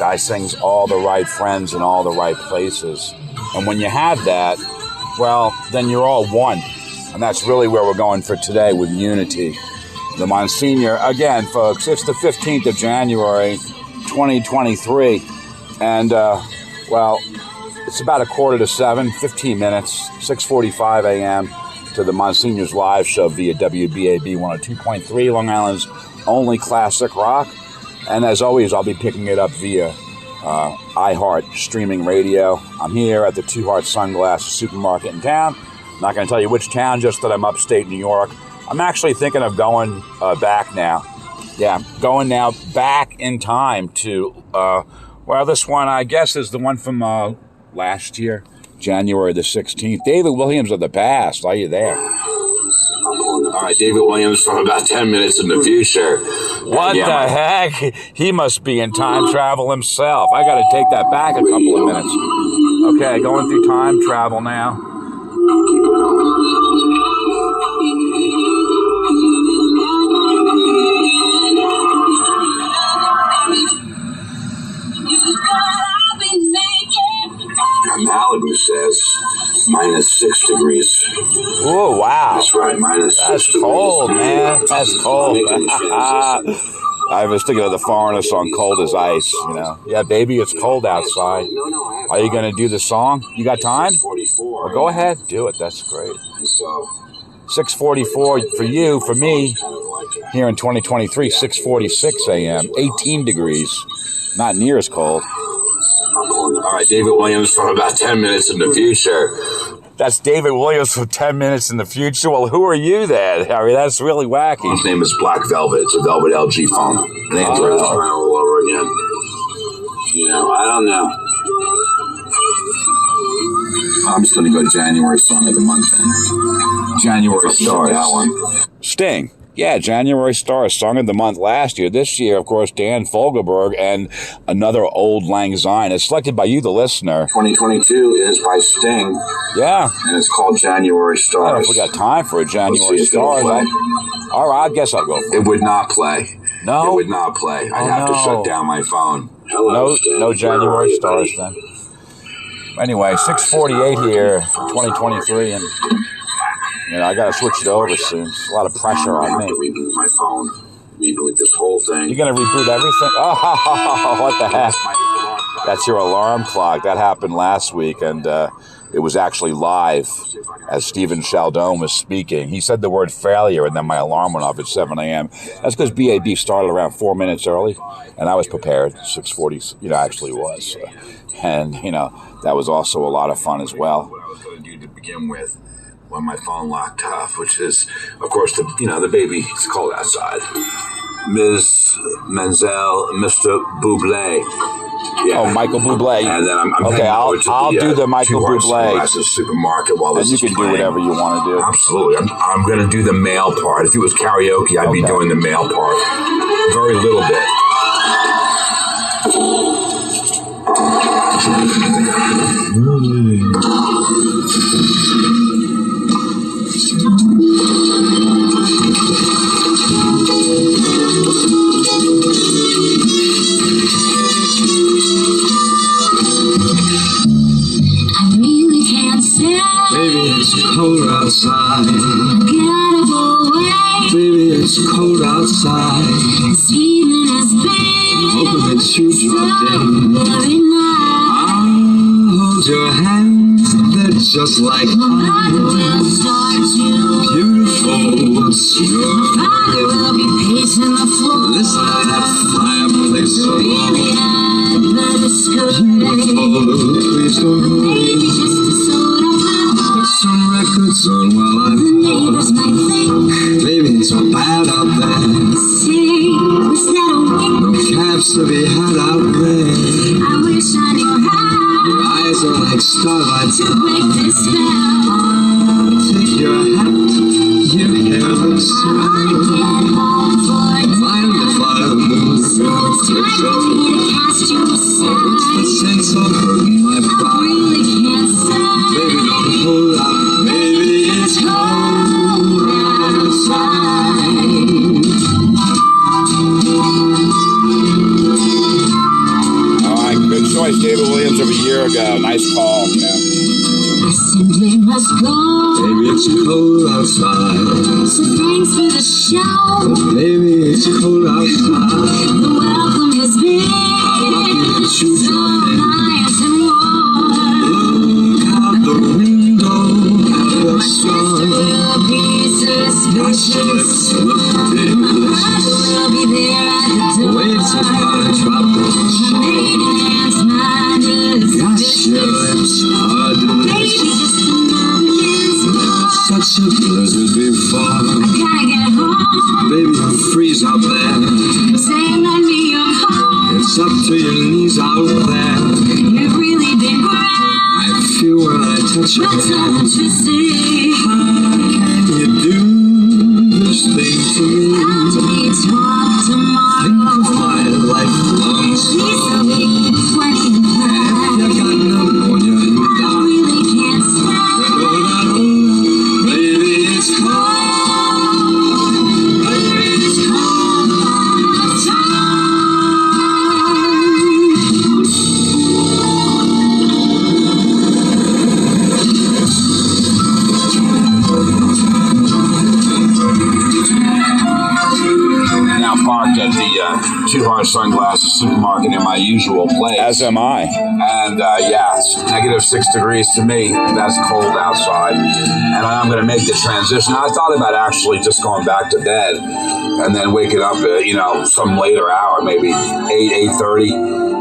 Guy sings all the right friends in all the right places. And when you have that, well, then you're all one. And that's really where we're going for today with unity. The Monsignor, again, folks, it's the 15th of January, 2023. And, well, it's about 6:45, 15 minutes, 6:45 a.m. to the Monsignor's live show via WBAB 102.3, Long Island's only classic rock. And as always, I'll be picking it up via iHeart streaming radio. I'm here at the Two Heart Sunglasses supermarket in town. I'm not going to tell you which town, just that I'm upstate New York. I'm actually thinking of going back now. Yeah, going now back in time to, well, this one, I guess, is the one from last year, January the 16th. David Williams of the past. Are you there? All right, David Williams from about 10 minutes in the future. What the heck? He must be in time travel himself. I got to take that back a couple of minutes. Okay, going through time travel now. Malibu says -6 degrees. Oh, wow. That's right, -6 That's degrees. cold, man. That's cold. I was thinking of the Foreigner song, Cold as Ice, you know. Yeah, baby, it's cold outside. Are you going to do the song? You got time? Well, go ahead. Do it. That's great. 6:44 for you, for me, here in 2023, 6:46 a.m., 18 degrees. Not near as cold. All right, David Williams from about 10 minutes in the future. That's David Williams from 10 minutes in the future. Well, who are you then, Harry? That's really wacky. His name is Black Velvet. It's a Velvet LG phone. An Android phone all over again. You know, I don't know. I'm just going to go January song of the month then. January Stars. That one. Sting. Yeah, January Stars, Song of the Month last year. This year, of course, Dan Fogelberg and another Old Lang Syne. It's selected by you, the listener. 2022 is by Sting. Yeah. And it's called January Stars. I don't know if we got time for a January Stars. All right, I guess I'll go for it. It would not play. No? It would not play. I'd have to shut down my phone. Hello, no January Stars then. Anyway, 6:48 here, 2023, and... you know, I got to switch it over soon. There's a lot of pressure on me. I have to reboot my phone. Reboot this whole thing. You're going to reboot everything? Oh, what the heck? That's your alarm clock. That happened last week, and it was actually live as Stephen Chaldon was speaking. He said the word failure, and then my alarm went off at 7 a.m. That's because BAB started around 4 minutes early, and I was prepared. 6:40, you know, actually was. And, you know, that was also a lot of fun as well. What I was going to do to begin with, when my phone locked off, which is, of course, the baby, it's cold outside. Ms. Menzel, Mr. Bublé. Yeah. Oh, Michael Bublé. And then I'm okay, I'll do the Michael Bublé. Supermarket while this and you can do whatever you want to do. Absolutely. I'm going to do the male part. If it was karaoke, I'd be doing the male part. Very little bit. Baby, it's cold outside. Baby, it's cold outside. This evening has been Hoping that you dropped in. I'll hold your hands, they're just like mine. Beautiful, what's your will be pacing the floor. Listen to that fireplace so long. Beautiful, please don't Maybe go. just a soda pop. Put some records on while I'm Neighbors might think, Baby, it's bad out there. see, was that a wink? No cabs to be had out there. I wish I knew how Your eyes are like starlight. to break this spell. Take your hat, your hair looks I wanna swell. get home for Mind if dinner. I move So it's time for me to cast you What's the aside. sense of hurting my I pride? really can't stop. Baby, don't hold out. Baby, it's cold outside. David Williams of a year ago. Nice call. Yeah. I simply must go. Baby, it's cold outside. So thanks for the show. Baby, it's cold outside. The welcome has been lucky that you so joined. nice and warm. Look out the window at the My sister sun. will be suspicious. Look ridiculous. I will be there at the door. Wait till I drop the Canadian's mind is Gosh, your lips are Baby, delicious. just another man's heart. Such a blizzard before. Gotta get home. Baby, you freeze out there. Say, lend me your heart. It's up to your knees out there. You've really been great. I feel when I touch your But hand. don't you see? How can you do this thing to me? After we talk Think tomorrow, of my lifelong please sorrow. there'll be plenty of time. You got pneumonia and you I die. really can't stay. Baby, it's cold. Baby, it's cold outside. Now parked at the Two Heart Sunglasses supermarket in my usual place. As am I. And yeah, it's -6 degrees to me. That's cold outside. And I'm going to make the transition. I thought about actually just going back to bed and then waking up at, some later hour, maybe 8:30.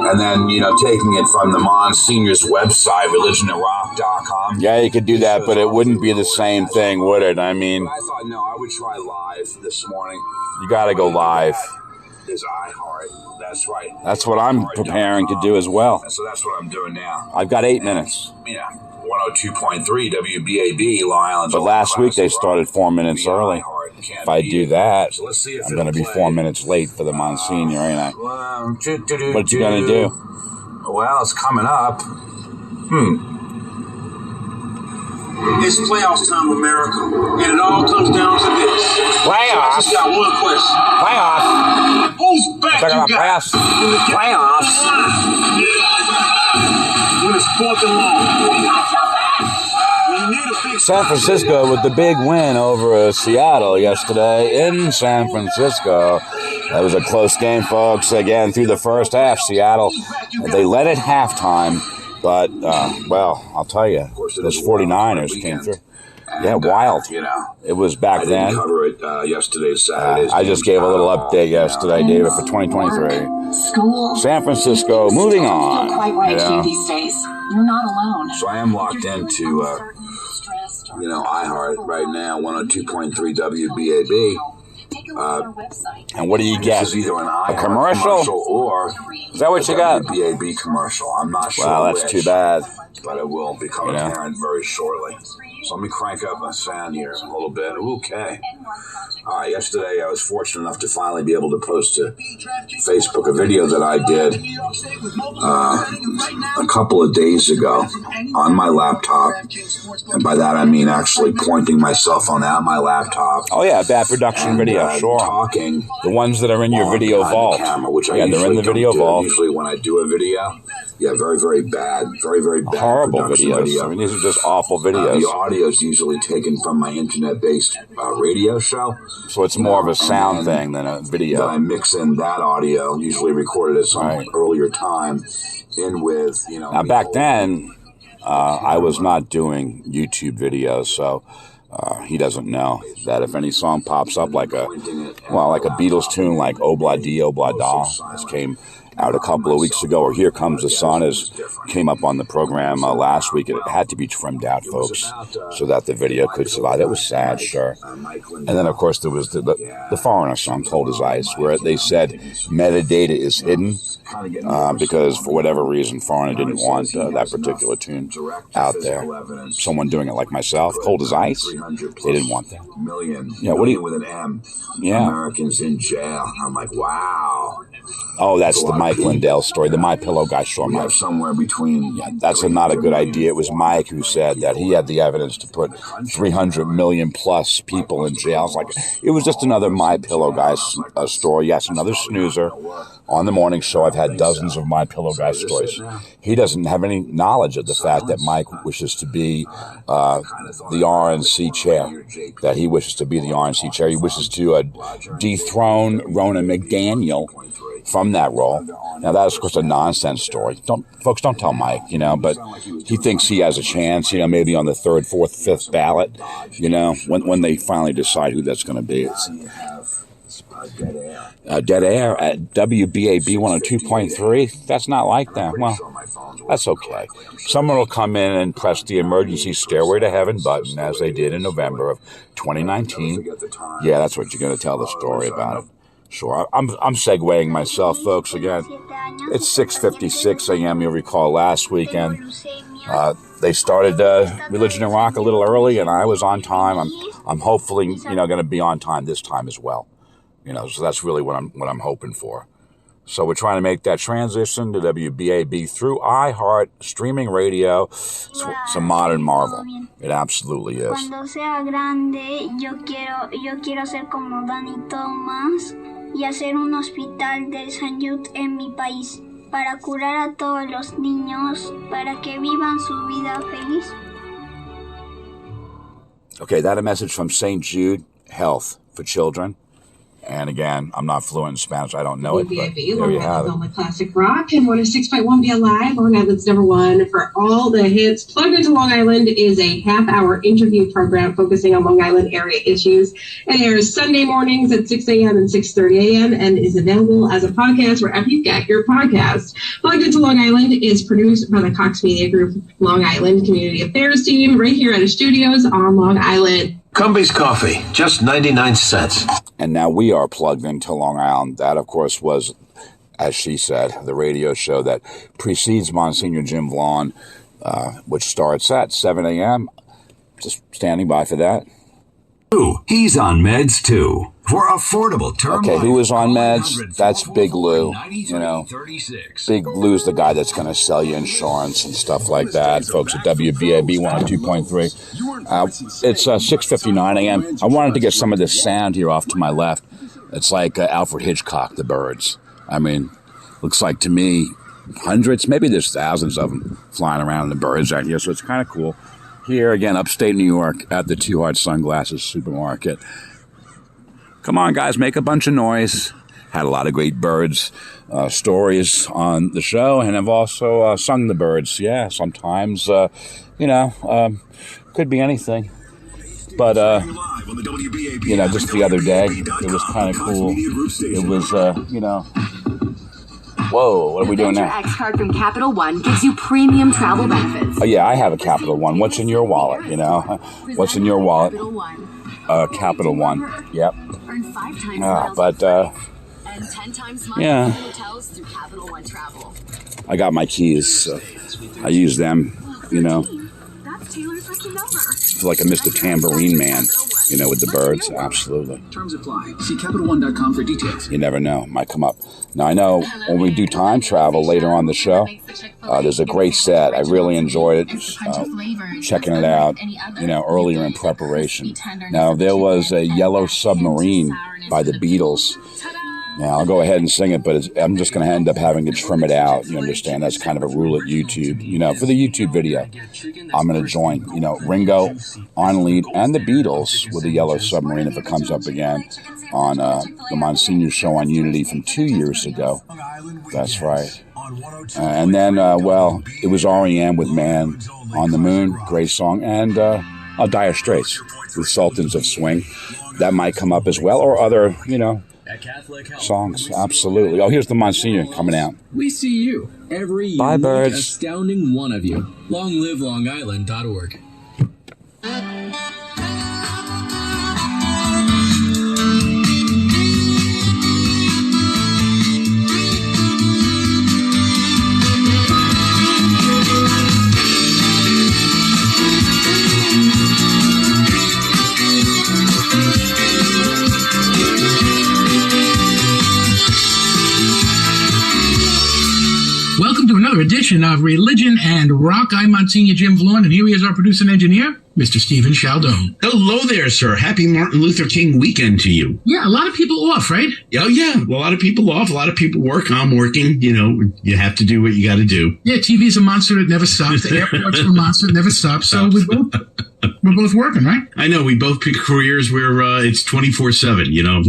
And then, taking it from the Monsignor's website, religionandrock.com. Yeah, you could do that, but it wouldn't be the same thing, would it? I mean, I thought, no, I would try live this morning. you got to go live. Is iHeart. That's right. That's what I'm preparing to do as well. So that's what I'm doing now. I've got 8 minutes. Yeah, 102.3 WBAB, Long Island's But own last week they classic started 4 minutes rock. early. iHeart can't If I beat do it. that, So let's see if I'm going to be it'll 4 play. minutes late for the Monsignor, ain't I? What What you going to do? Well, it's coming up. It's playoffs time, America, and it all comes down to this. I Playoffs? just got one question. Playoffs? Whose back Talking you about got? playoffs? Playoffs. When it's 4th and long. When you need a big San Francisco with the big win over Seattle yesterday in San Francisco. That was a close game, folks. Again, through the first half, Seattle, they led at halftime. But, I'll tell you, those 49ers came through. Yeah, wild. It was I back didn't then. cover it yesterday, Saturday. I just gave a little update yesterday, David, for 2023. School. San Francisco, moving on. Feel quite right Yeah. to you these days. You're not alone. So I am locked You're into, feeling uncertain, stressed, or iHeart right now, 102.3 WBAB. Take a look at our website. And what do you This get? is either an iHeart commercial? or Is that what a you got? WBAB commercial. I'm not sure Wow, that's which, too bad. but it will become You know? apparent very shortly. So let me crank up my sound here a little bit. Okay. All right, yesterday I was fortunate enough to finally be able to post to Facebook a video that I did a couple of days ago on my laptop. And by that I mean actually pointing my cell phone at my laptop. Oh, yeah, bad production video, sure. Talking The ones that are in your video behind vault. the camera, which I Yeah, they're in usually the don't video do. vault. Usually when I do a video, very, very bad, very, very bad Horrible production videos. video. I mean, these are just awful videos. The audio is usually taken from my internet-based radio show. So it's more of a sound thing than a Then I video. mix in that audio, usually recorded at some Right. earlier time, in with, Now, back then, I was not doing YouTube videos, so he doesn't know that if any song pops up like a Beatles tune like Obla Di Obla Da, this came out a couple of weeks ago, or Here Comes the Sun came up on the program last week. It had to be trimmed out, folks, so that the video could survive. It was sad, sure. And then, of course, there was the Foreigner song, Cold as Ice, where they said metadata is hidden because, for whatever reason, Foreigner didn't want that particular tune out there. Someone doing it like myself, Cold as Ice, they didn't want that. Million, Yeah, what do you- with an M, Yeah. Americans in jail. I'm like, wow. Oh, that's the Mike Lindell story, the My Pillow guy. Sure, We Mike. have somewhere between. Yeah, that's not a good idea. It was Mike who said that he had the evidence to put 300 million plus people in jail. It's like, it was just another My Pillow guy story. Yes, another snoozer on the morning show. I've had dozens of My Pillow guy stories. He doesn't have any knowledge of the fact that Mike wishes to be the RNC chair. That he wishes to be the RNC chair. He wishes to dethrone Ronna McDaniel from that role. Now, that is, of course, a nonsense story. Folks, don't tell Mike, but he thinks he has a chance, maybe on the 3rd, 4th, 5th ballot, when they finally decide who that's going to be. Dead Air at WBAB 102.3. That's not like that. Well, that's okay. Someone will come in and press the emergency Stairway to Heaven button, as they did in November of 2019. Yeah, that's what you're going to tell the story about it. Sure. I'm segueing myself, folks. Again, it's 6:56 a.m. You'll recall last weekend they started Religion and Rock a little early, and I was on time. I'm hopefully going to be on time this time as well. So that's really what I'm hoping for. So we're trying to make that transition to WBAB through iHeart streaming radio. It's a modern marvel. It absolutely is. Cuando sea grande, yo quiero ser como Danny Thomas y hacer un hospital del San Jude en mi país para curar a todos los niños para que vivan su vida feliz. Okay, that a message from St. Jude Health for Children. And again, I'm not fluent in Spanish. I don't know it, but there you have it. With classic rock and 106.1 Be Alive, Long Island's #1 for all the hits. Plugged Into Long Island is a half-hour interview program focusing on Long Island area issues. It airs Sunday mornings at 6 a.m. and 6:30 a.m. and is available as a podcast wherever you get your podcasts. Plugged Into Long Island is produced by the Cox Media Group Long Island Community Affairs team right here at our studios on Long Island. Cumby's Coffee, just 99 cents. And now we are plugged into Long Island. That, of course, was, as she said, the radio show that precedes Monsignor Jim Vaughn, which starts at 7 a.m. Just standing by for that. He's on meds, too. For affordable term. Okay, who is on meds? That's Big Lou. Big Lou's the guy that's going to sell you insurance and stuff like that. Folks at WBAB 102.3. It's 6:59 a.m. I wanted to get some of this sound here off to my left. It's like Alfred Hitchcock, The Birds. I mean, looks like to me hundreds, maybe there's thousands of them flying around in the birds out here, so it's kind of cool. Here again, upstate New York at the Two Heart Sunglasses supermarket. Come on, guys, make a bunch of noise. Had a lot of great birds stories on the show, and I've also sung the birds. Yeah, sometimes, could be anything. But, just the other day, it was kind of cool. It was, whoa, what are we doing now? Your X card from Capital One gives you premium travel benefits. Oh, yeah, I have a Capital One. What's in your wallet, What's in your wallet? Capital One. Yep. Earn 5 times miles and 10 times miles hotels through Capital One Travel. I got my keys. I use them, That's Taylor's lucky number. like a Mr. Tambourine Man, with the birds. Absolutely. Terms apply. See CapitalOne.com for details. You never know. Might come up. Now, I know when we do time travel later on the show, there's a great set. I really enjoyed it. Checking it out, earlier in preparation. Now, there was a Yellow Submarine by the Beatles. Now, I'll go ahead and sing it, but I'm just going to end up having to trim it out. You understand? That's kind of a rule at YouTube. For the YouTube video, I'm going to join, Ringo on lead and the Beatles with the Yellow Submarine if it comes up again on the Monsignor show on Unity from 2 years ago. That's right. And then, it was R.E.M. with Man on the Moon, great song, and Dire Straits with Sultans of Swing. That might come up as well, or other, songs. Absolutely. Oh, here's the Monsignor coming out. We see you, every unique, birds. astounding one of you. LongLiveLongIsland.org. another edition of Religion and Rock. I'm Monsignor Jim Vaughn, and here he is, our producer and engineer, Mr. Stephen Chaldone. Hello there, sir. Happy Martin Luther King weekend to you. Yeah, a lot of people off, right? Oh, yeah. Well, a lot of people off. A lot of people work. I'm working. You know, you have to do what you got to do. Yeah, TV's a monster that never stops. The airport's a monster that never stops. So we're both working, right? I know. We both pick careers where it's 24/7, you know.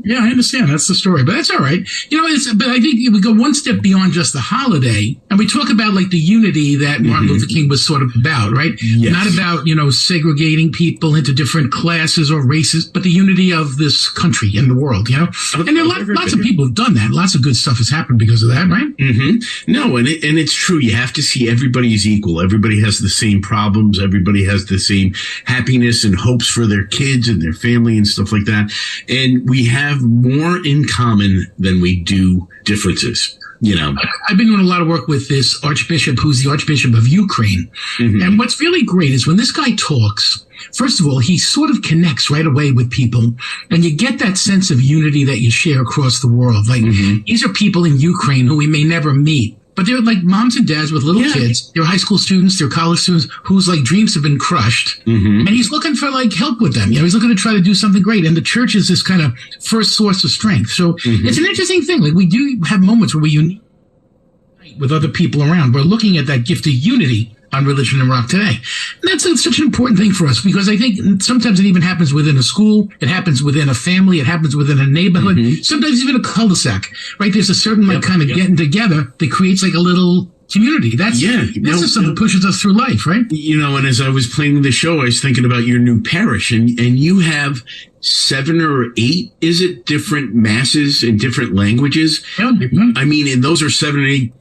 Yeah, I understand. That's the story. But that's all right. You know, but I think we go one step beyond just the holiday, and we talk about like the unity that Martin Luther King was sort of about, right? Yes. Not about, you know, segregating people into different classes or races, but the unity of this country and the world, you know? And there are lots of people who've done that. Lots of good stuff has happened because of that, right? Mm-hmm. No, and it's true. You have to see everybody is equal. Everybody has the same problems. Everybody has the same happiness and hopes for their kids and their family and stuff like that. And we have more in common than we do differences. You know, I've been doing a lot of work with this archbishop who's the Archbishop of Ukraine. And what's really great is when this guy talks, first of all, he sort of connects right away with people, and you get that sense of unity that you share across the world. Like, these are people in Ukraine who we may never meet, but they're like moms and dads with little kids. They're high school students, they're college students whose like dreams have been crushed. And he's looking for like help with them. You know, he's looking to try to do something great. And the church is this kind of first source of strength. So it's an interesting thing. Like, we do have moments where we unite with other people around. We're looking at that gift of unity on Religion and Rock today. And that's such an important thing for us, because I think sometimes it even happens within a school, it happens within a family, it happens within a neighborhood, sometimes even a cul-de-sac, right? There's a certain like kind of getting together that creates like a little community. That's just something that pushes us through life, right? You know, and as I was planning the show, I was thinking about your new parish, and you have 7 or 8, is it, different masses in different languages? I mean, and those are 7 or 8,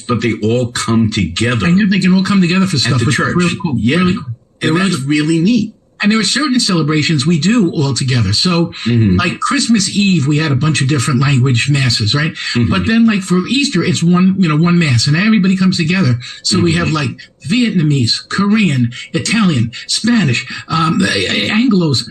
but they all come together. I knew they can all come together for stuff. At the church. Really cool. Yeah. Really cool. And that's really neat. And there are certain celebrations we do all together. So like Christmas Eve, we had a bunch of different language masses, right? But then like for Easter, it's one mass, and everybody comes together. So we have like Vietnamese, Korean, Italian, Spanish, Anglos,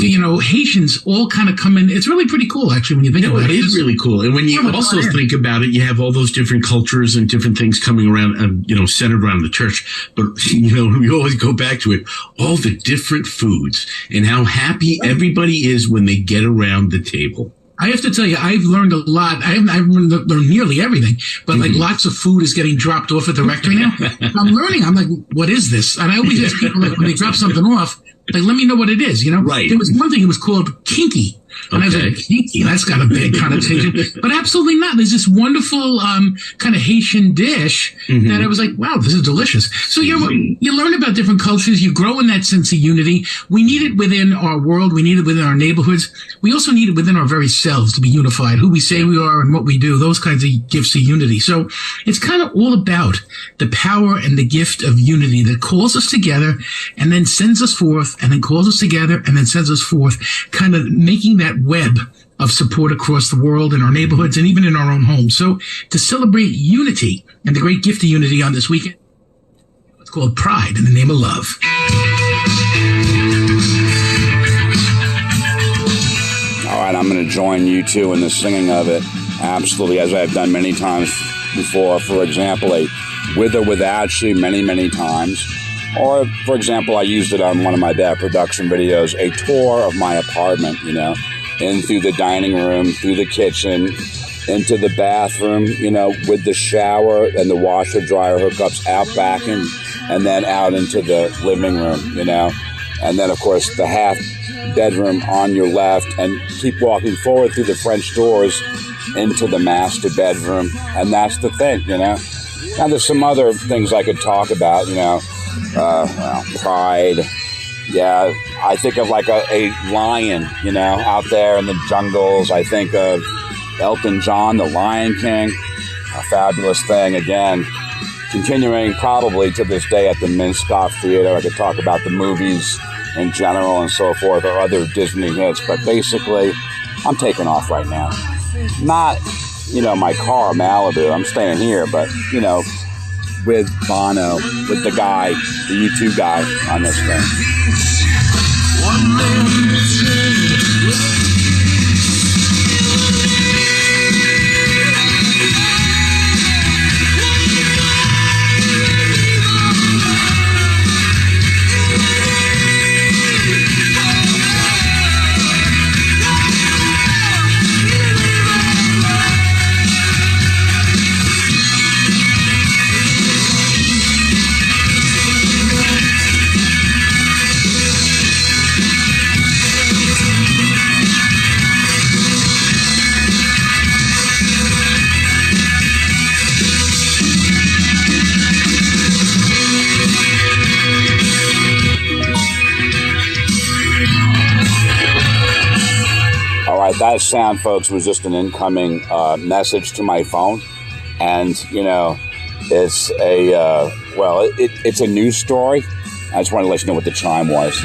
you know, Haitians all kind of come in. It's really pretty cool, actually, when you think about it. It is really cool. And when you also think about it, you have all those different cultures and different things coming around, you know, centered around the church. But, you know, we always go back to it, all the different foods and how happy everybody is when they get around the table. I have to tell you, I've learned a lot. I've learned nearly everything, but like lots of food is getting dropped off at the rectory now. I'm learning. I'm like, what is this? And I always ask people, like, when they drop something off, like, let me know what it is, you know? Right. There was one thing, it was called kinky. And I was like, kinky, that's got a big connotation. But absolutely not. There's this wonderful kind of Haitian dish that I was like, wow, this is delicious. So you learn about different cultures. You grow in that sense of unity. We need it within our world. We need it within our neighborhoods. We also need it within our very selves to be unified, who we say we are and what we do, those kinds of gifts of unity. So it's kind of all about the power and the gift of unity that calls us together and then sends us forth, and then calls us together and then sends us forth, kind of making that web of support across the world in our neighborhoods and even in our own homes. So to celebrate unity and the great gift of unity on this weekend, it's called Pride in the Name of Love. All right, I'm going to join you two in the singing of it, absolutely, as I've done many times before. For example, a With or Without You many, many times. Or, for example, I used it on one of my bad production videos, a tour of my apartment, you know, in through the dining room, through the kitchen, into the bathroom, you know, with the shower and the washer dryer hookups out back and then out into the living room, you know. And then, of course, the half bedroom on your left, and keep walking forward through the French doors into the master bedroom. And that's the thing, you know. Now, there's some other things I could talk about, you know. Pride. Yeah, I think of like a lion, you know, out there in the jungles. I think of Elton John, the Lion King, a fabulous thing. Again, continuing probably to this day at the Minskoff Theater. I could talk about the movies in general and so forth, or other Disney hits, but basically, I'm taking off right now. Not, you know, my car, Malibu. I'm staying here, but, you know, with Bono, with the guy, the YouTube guy on this thing. that sound, folks, was just an incoming message to my phone. And, you know, it's a, it's a news story. I just wanted to let you know what the chime was.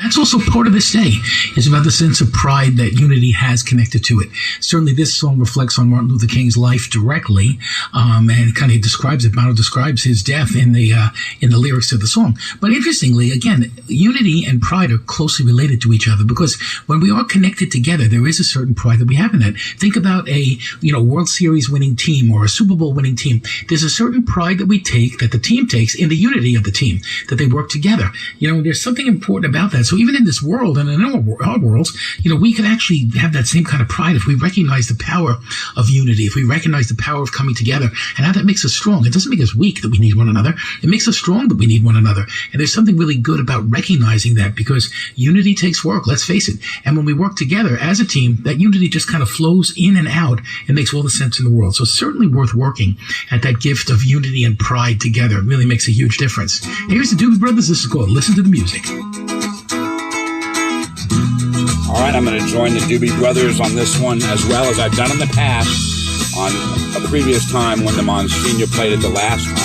That's also part of this day, is about the sense of pride that Unity has connected to it. Certainly this song reflects on Martin Luther King's life directly, and it kind of describes it. Bono describes his death in the lyrics of the song. But interestingly, again, unity and pride are closely related to each other, because when we are connected together, there is a certain pride that we have in that. Think about a World Series winning team or a Super Bowl winning team. There's a certain pride that we take, that the team takes, in the unity of the team, that they work together. There's something important about that. So even in this world and in our worlds, we could actually have that same kind of pride if we recognize the power of unity, if we recognize the power of coming together and how that makes us strong. It doesn't make us weak that we need one another. It makes us strong that we need one another. And there's something really good about recognizing that, because unity takes work, let's face it. And when we work together as a team, that unity just kind of flows in and out and makes all the sense in the world. So it's certainly worth working at that gift of unity and pride together. It really makes a huge difference. Here's the Doobie Brothers. This is called Listen to the Music. All right, I'm going to join the Doobie Brothers on this one, as well as I've done in the past on a previous time when the Monsignor played it the last time.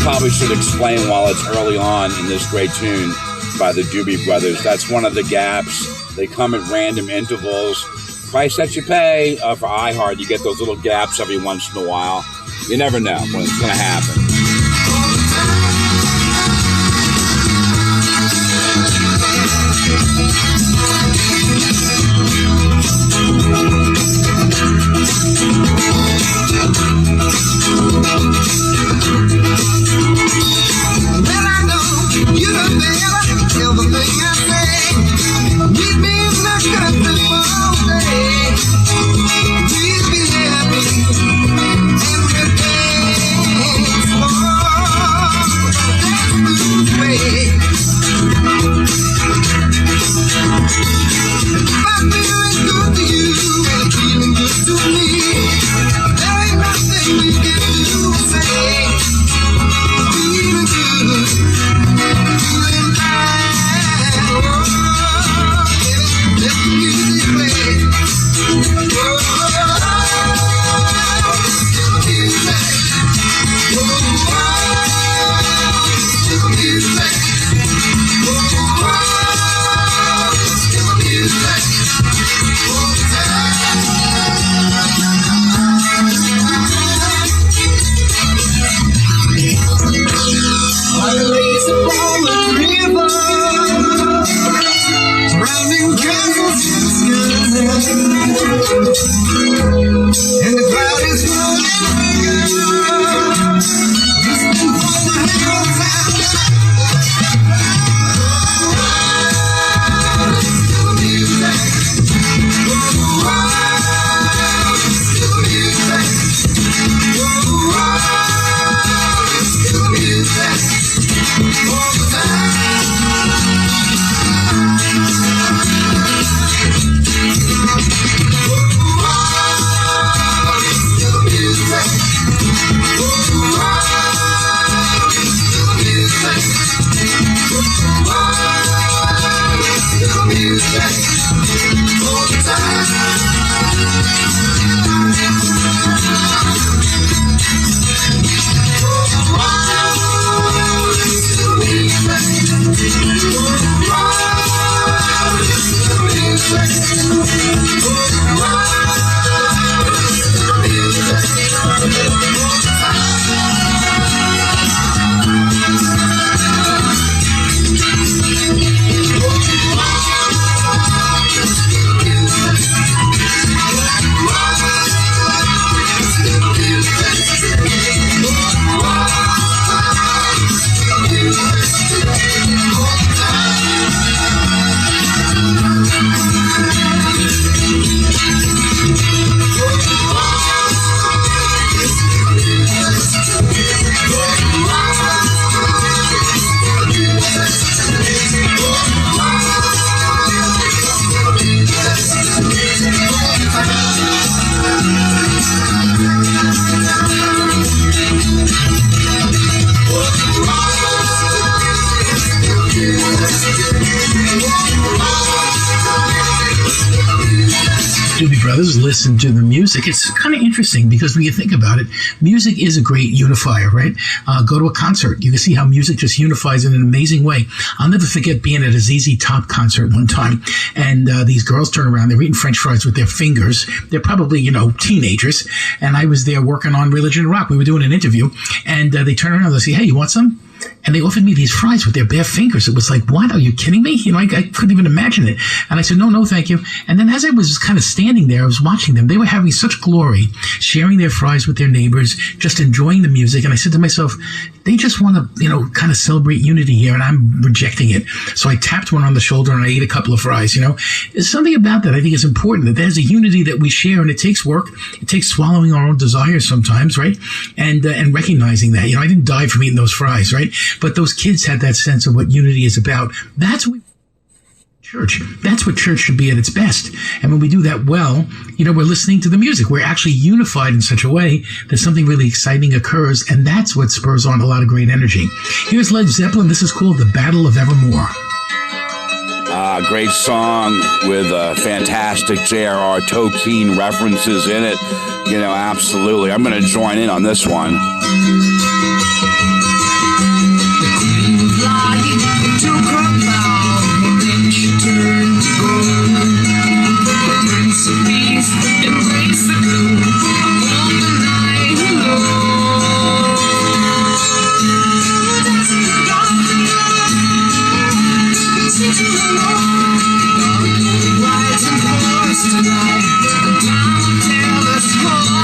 Probably should explain while it's early on in this great tune by the Doobie Brothers. That's one of the gaps. They come at random intervals. Price that you pay for iHeart, you get those little gaps every once in a while. You never know when it's going to happen. And the crowd is growing bigger. Listening for the hero sound. Still music. Still music. Still music. All the time. Doobie Brothers, listen to the music. It's kind of interesting because when you think about it, music is a great unifier, right? Go to a concert. You can see how music just unifies in an amazing way. I'll never forget being at a ZZ Top concert one time, and these girls turn around. They're eating French fries with their fingers. They're probably, teenagers. And I was there working on Religion Rock. We were doing an interview, and they turn around and they say, "Hey, you want some?" And they offered me these fries with their bare fingers. It was like, what? Are you kidding me? I couldn't even imagine it. And I said, no, thank you. And then as I was kind of standing there, I was watching them. They were having such glory, sharing their fries with their neighbors, just enjoying the music. And I said to myself, they just want to, kind of celebrate unity here, and I'm rejecting it. So I tapped one on the shoulder and I ate a couple of fries, There's something about that I think is important, that there's a unity that we share, and it takes work. It takes swallowing our own desires sometimes, right? And recognizing that. I didn't die from eating those fries, right? But those kids had that sense of what unity is about. That's what church. That's what church should be at its best. And when we do that well, we're listening to the music. We're actually unified in such a way that something really exciting occurs, and that's what spurs on a lot of great energy. Here's Led Zeppelin. This is called The Battle of Evermore. Great song with fantastic J.R.R. Tolkien references in it. Absolutely. I'm going to join in on this one. Tonight, down, tell us more.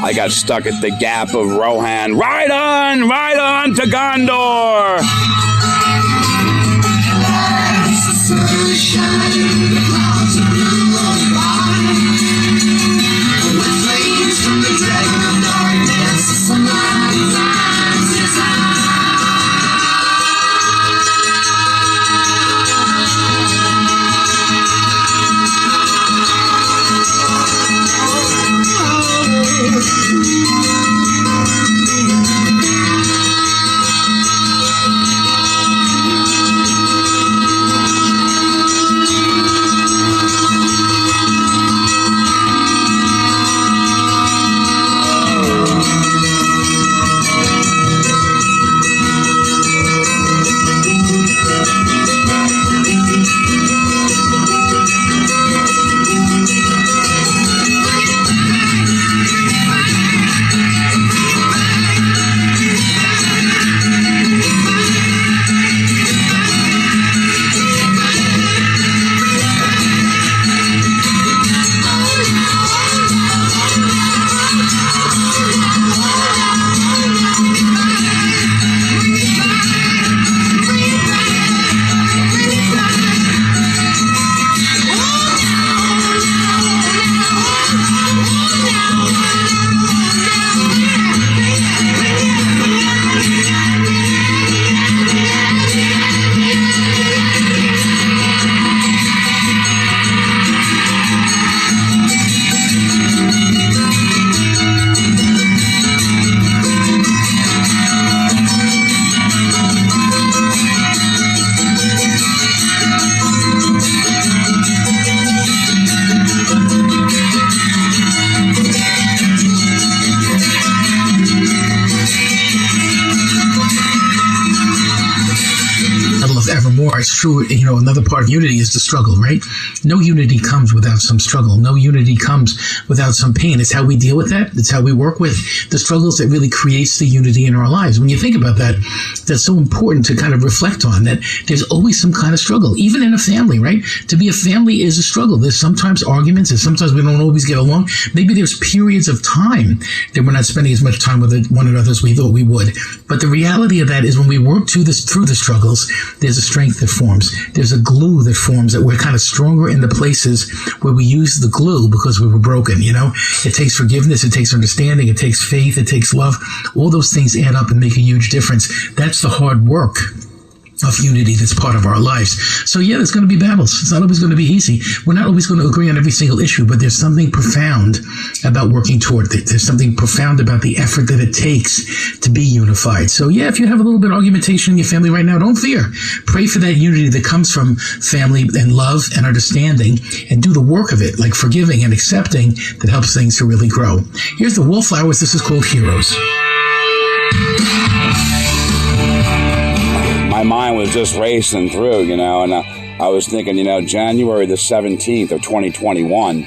I got stuck at the Gap of Rohan. Ride on to Gondor. Evermore. It's true, another part of unity is the struggle, right? No unity comes without some struggle. No unity comes without some pain. It's how we deal with that. It's how we work with the struggles that really creates the unity in our lives. When you think about that, that's so important to kind of reflect on, that there's always some kind of struggle, even in a family, right? To be a family is a struggle. There's sometimes arguments, and sometimes we don't always get along. Maybe there's periods of time that we're not spending as much time with one another as we thought we would. But the reality of that is when we work through the struggles, there's a strength that forms. There's a glue that forms, that we're kind of stronger in the places where we use the glue because we were broken, It takes forgiveness, it takes understanding, it takes faith, it takes love. All those things add up and make a huge difference. That's the hard work of unity that's part of our lives. So yeah, there's going to be battles. It's not always going to be easy. We're not always going to agree on every single issue, but there's something profound about working toward it. There's something profound about the effort that it takes to be unified. So yeah, if you have a little bit of argumentation in your family right now, don't fear. Pray for that unity that comes from family and love and understanding, and do the work of it, like forgiving and accepting, that helps things to really grow. Here's the Wallflowers. This is called Heroes. My mind was just racing through, and I was thinking, January the 17th of 2021,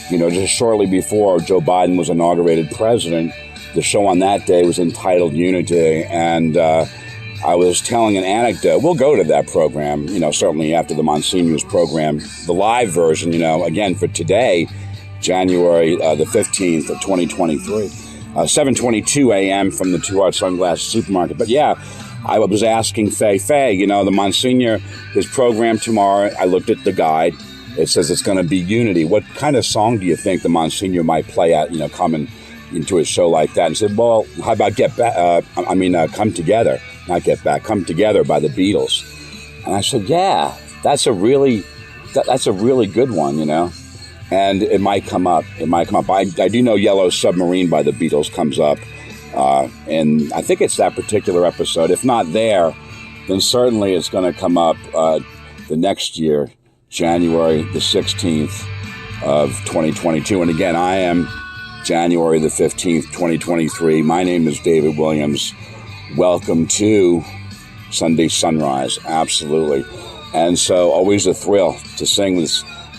just shortly before Joe Biden was inaugurated president, the show on that day was entitled Unity, and I was telling an anecdote. We'll go to that program, certainly after the Monsignor's program, the live version, again for today, January the 15th of 2023, 7:22 a.m. from the Two Heart Sunglasses Supermarket. But yeah, I was asking Faye, the Monsignor, his program tomorrow, I looked at the guide. It says it's going to be Unity. What kind of song do you think the Monsignor might play at, coming into a show like that? And said, well, how about Come Together, not Get Back, Come Together by the Beatles. And I said, yeah, that's a really good one, and it might come up. I do know Yellow Submarine by the Beatles comes up. And I think it's that particular episode. If not there, then certainly it's going to come up the next year, January the 16th of 2022. And again, I am January the 15th, 2023. My name is David Williams. Welcome to Sunday Sunrise. Absolutely. And so always a thrill to sing with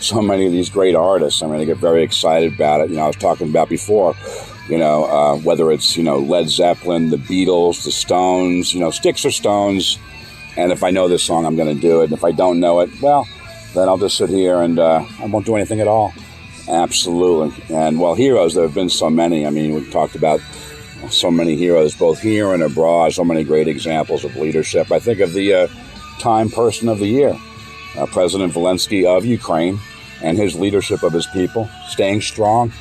so many of these great artists. I get very excited about it. I was talking about before, whether it's, Led Zeppelin, the Beatles, the Stones, Sticks or Stones. And if I know this song, I'm going to do it. And if I don't know it, well, then I'll just sit here and I won't do anything at all. Absolutely. And well, heroes, there have been so many. I mean, we've talked about so many heroes, both here and abroad, so many great examples of leadership. I think of the Time Person of the Year, President Zelensky of Ukraine, and his leadership of his people, staying strong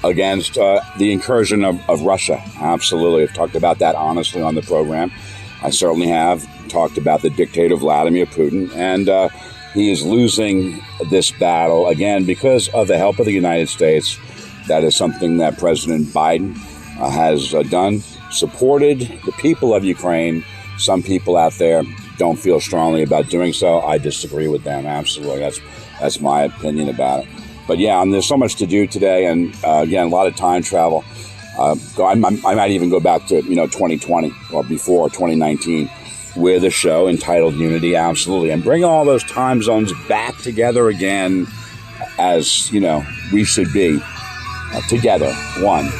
against the incursion of Russia. Absolutely. I've talked about that honestly on the program. I certainly have talked about the dictator Vladimir Putin, and he is losing this battle, again, because of the help of the United States. That is something that President Biden has done, supported the people of Ukraine. Some people out there don't feel strongly about doing so. I disagree with them, absolutely. That's my opinion about it. But yeah, there's so much to do today, and again, a lot of time travel. I might even go back to 2020 or before 2019 with a show entitled Unity, absolutely, and bring all those time zones back together again, as we should be together, one.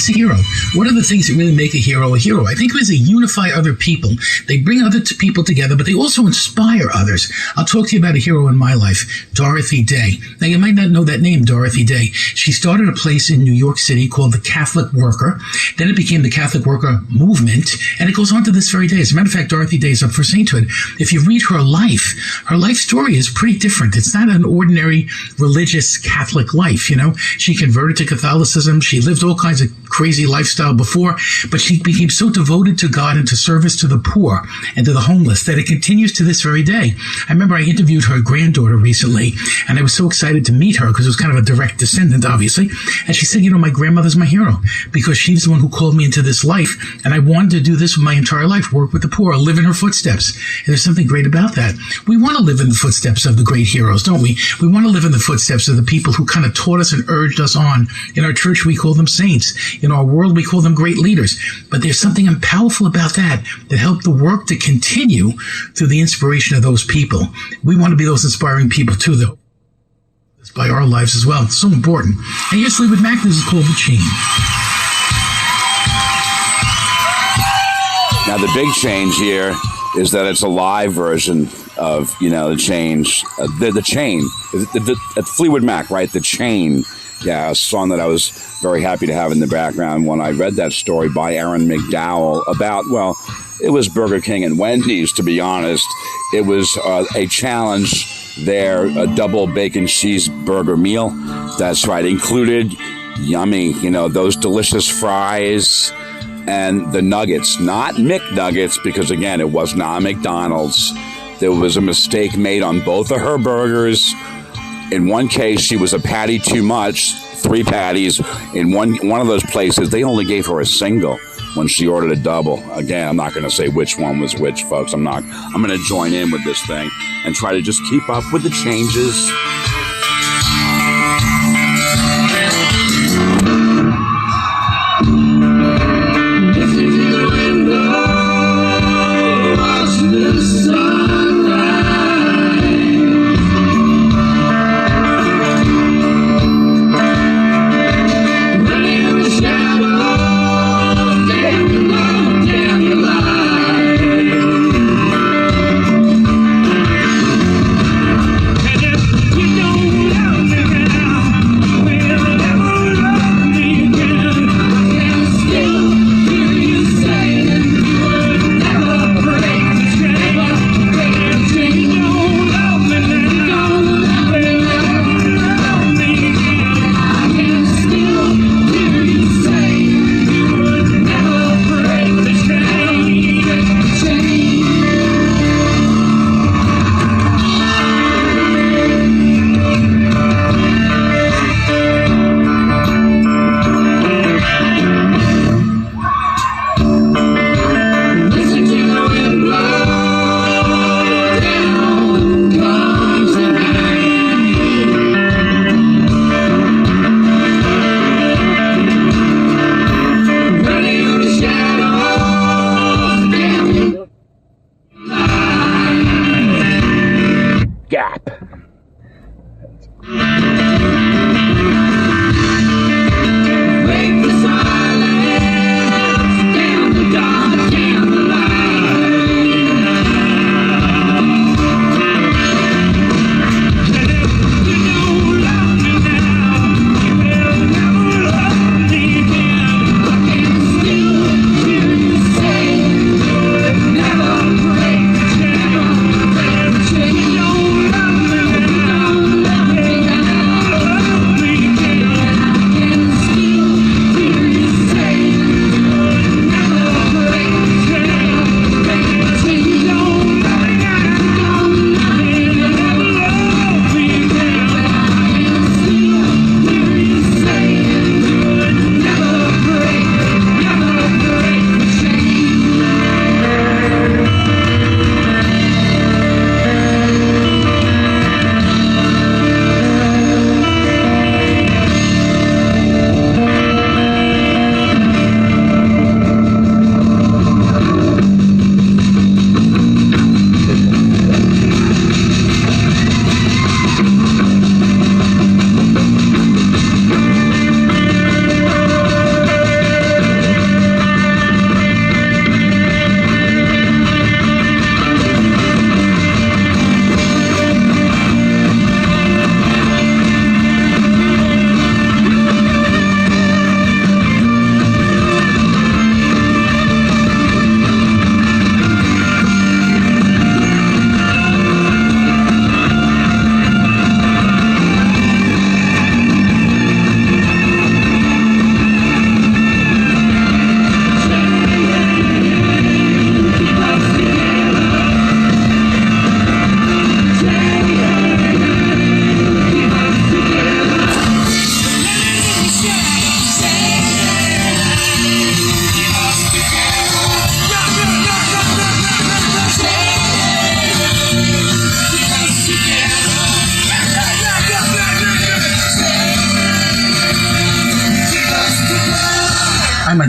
A hero. What are the things that really make a hero? I think it is they unify other people. They bring other people together, but they also inspire others. I'll talk to you about a hero in my life, Dorothy Day. Now, you might not know that name, Dorothy Day. She started a place in New York City called the Catholic Worker. Then it became the Catholic Worker Movement, and it goes on to this very day. As a matter of fact, Dorothy Day is up for sainthood. If you read her life story is pretty different. It's not an ordinary religious Catholic life, She converted to Catholicism. She lived all kinds of crazy lifestyle before, but she became so devoted to God and to service to the poor and to the homeless that it continues to this very day. I remember I interviewed her granddaughter recently, and I was so excited to meet her because it was kind of a direct descendant, obviously. And she said, my grandmother's my hero because she's the one who called me into this life, and I wanted to do this with my entire life, work with the poor, live in her footsteps. And there's something great about that. We want to live in the footsteps of the great heroes, don't we? We want to live in the footsteps of the people who kind of taught us and urged us on. In our church, we call them saints. In our world, we call them great leaders. But there's something powerful about that helped the work to continue through the inspiration of those people. We want to be those inspiring people too, though. By our lives as well. It's so important. And here's Fleetwood Mac. This is called The Chain. Now, the big change here is that it's a live version of, the change. The Chain. Fleetwood Mac, right? The Chain. Yeah, a song that I was very happy to have in the background when I read that story by Aaron McDowell about, it was Burger King and Wendy's, to be honest. It was a challenge there, a double bacon cheeseburger meal. That's right, included yummy, those delicious fries and the nuggets. Not McNuggets, because again, it was not McDonald's. There was a mistake made on both of her burgers. In one case, she was a patty too much, 3 patties. In one of those places, they only gave her a single when she ordered a double. Again, I'm not going to say which one was which, folks. I'm going to join in with this thing and try to just keep up with the changes. You know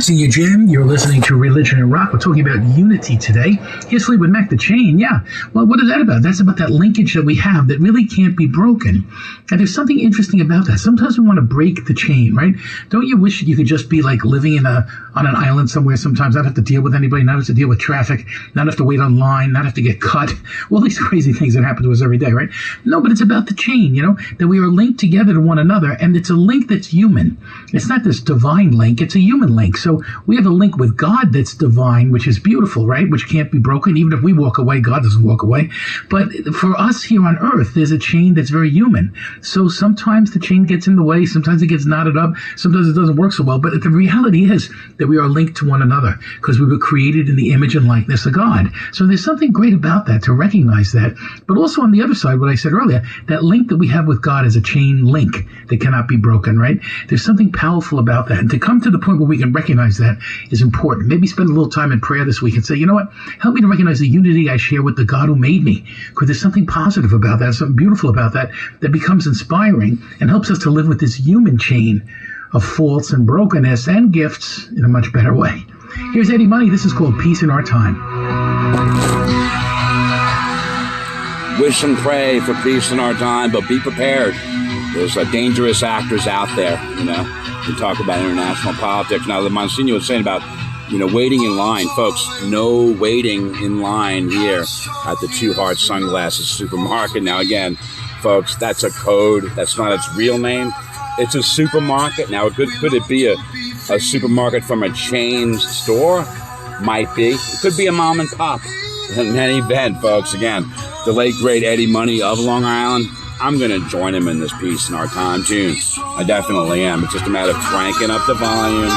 Monsignor Jim, you're listening to Religion and Rock. We're talking about unity today. Here's Fleetwood Mac, the chain. Yeah. Well, what is that about? That's about that linkage that we have that really can't be broken. And there's something interesting about that. Sometimes we want to break the chain, right? Don't you wish that you could just be like living on an island somewhere sometimes, not have to deal with anybody, not have to deal with traffic, not have to wait online, not have to get cut. All these crazy things that happen to us every day, right? No, but it's about the chain, that we are linked together to one another, and it's a link that's human. It's not this divine link, it's a human link. So we have a link with God that's divine, which is beautiful, right? Which can't be broken. Even if we walk away, God doesn't walk away. But for us here on earth, there's a chain that's very human. So sometimes the chain gets in the way, sometimes it gets knotted up, sometimes it doesn't work so well. But the reality is that we are linked to one another because we were created in the image and likeness of God. So there's something great about that, to recognize that. But also on the other side, what I said earlier, that link that we have with God is a chain link that cannot be broken, right? There's something powerful about that. And to come to the point where we can recognize that is important. Maybe spend a little time in prayer this week and say, you know what? Help me to recognize the unity I share with the God who made me. Because there's something positive about that, something beautiful about that, that becomes inspiring and helps us to live with this human chain of faults and brokenness and gifts in a much better way. Here's Eddie Money. This is called Peace in Our Time. Wish and pray for peace in our time, but be prepared. There's dangerous actors out there, We talk about international politics. Now, the Monsignor was saying about, waiting in line. Folks, no waiting in line here at the Two Hearts Sunglasses supermarket. Now, again, folks, that's a code. That's not its real name. It's a supermarket. Now, could it be a supermarket from a chain store? Might be. It could be a mom and pop. In any event, folks, again, the late, great Eddie Money of Long Island, I'm going to join him in this Peace in Our Time tune. I definitely am. It's just a matter of cranking up the volume.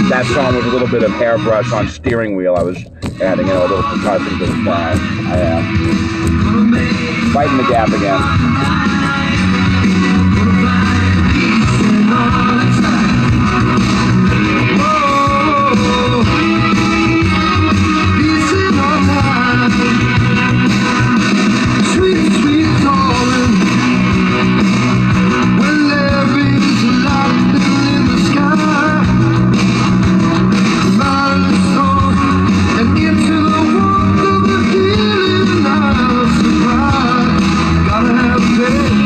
That song was a little bit of hairbrush on steering wheel. I was adding in a little percussion to the song. I am fighting the gap again. Gotta have faith.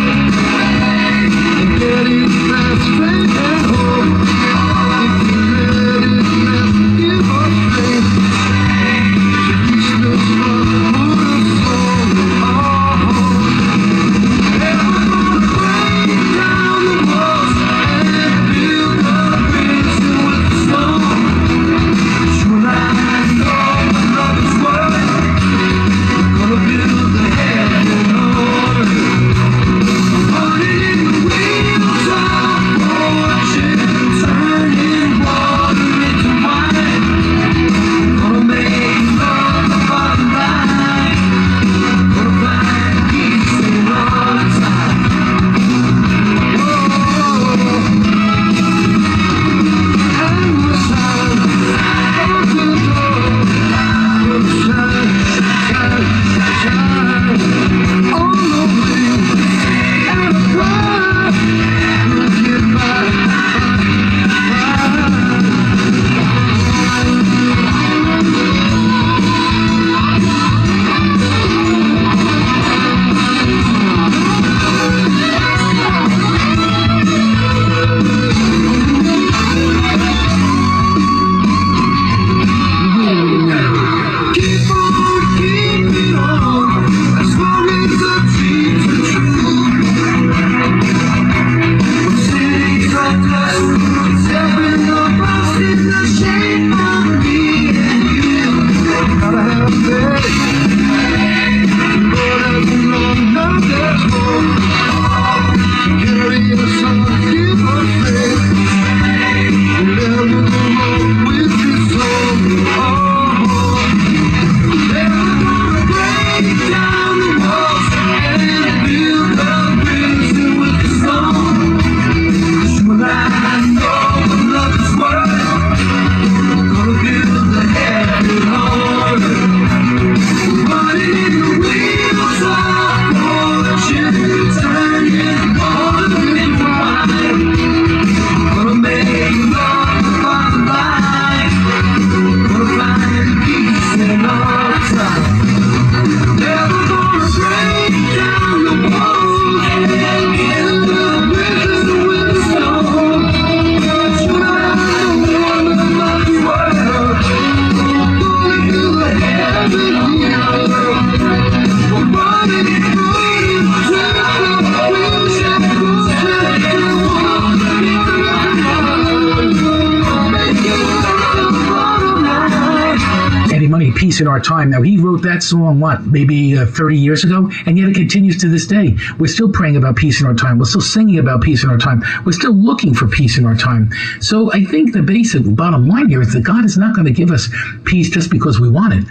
in our time. Now, he wrote that song, maybe 30 years ago, and yet it continues to this day. We're still praying about peace in our time. We're still singing about peace in our time. We're still looking for peace in our time. So I think the basic bottom line here is that God is not going to give us peace just because we want it.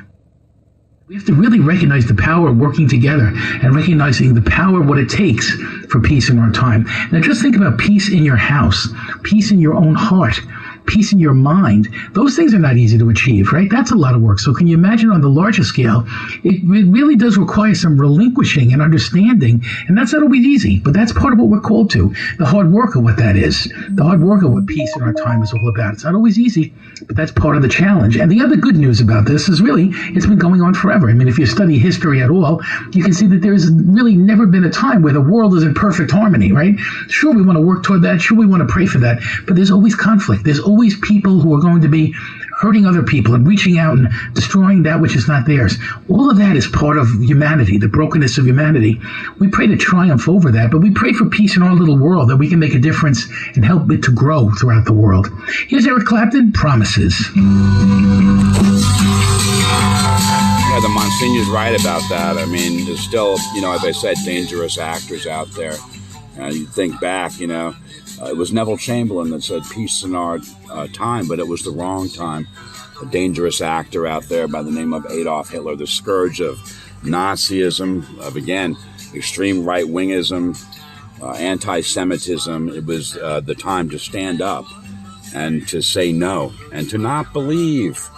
We have to really recognize the power of working together and recognizing the power of what it takes for peace in our time. Now, just think about peace in your house, peace in your own heart, peace in your mind. Those things are not easy to achieve, right? That's a lot of work. So can you imagine on the larger scale, it really does require some relinquishing and understanding. And that's not always easy, but that's part of what we're called to. The hard work of what that is. The hard work of what peace in our time is all about. It's not always easy, but that's part of the challenge. And the other good news about this is really, it's been going on forever. I mean, if you study history at all, you can see that there's really never been a time where the world is in perfect harmony, right? Sure, we want to work toward that. Sure, we want to pray for that. But there's always conflict. There's always people who are going to be hurting other people and reaching out and destroying that which is not theirs. All of that is part of humanity, the brokenness of humanity. We pray to triumph over that, but we pray for peace in our little world, that we can make a difference and help it to grow throughout the world. Here's Eric Clapton, Promises. Yeah, the Monsignor's right about that. I mean, there's still, as I said, dangerous actors out there. You think back, it was Neville Chamberlain that said peace in our time, but it was the wrong time. A dangerous actor out there by the name of Adolf Hitler, the scourge of Nazism, of, again, extreme right-wingism, anti-Semitism. It was the time to stand up and to say no and to not believe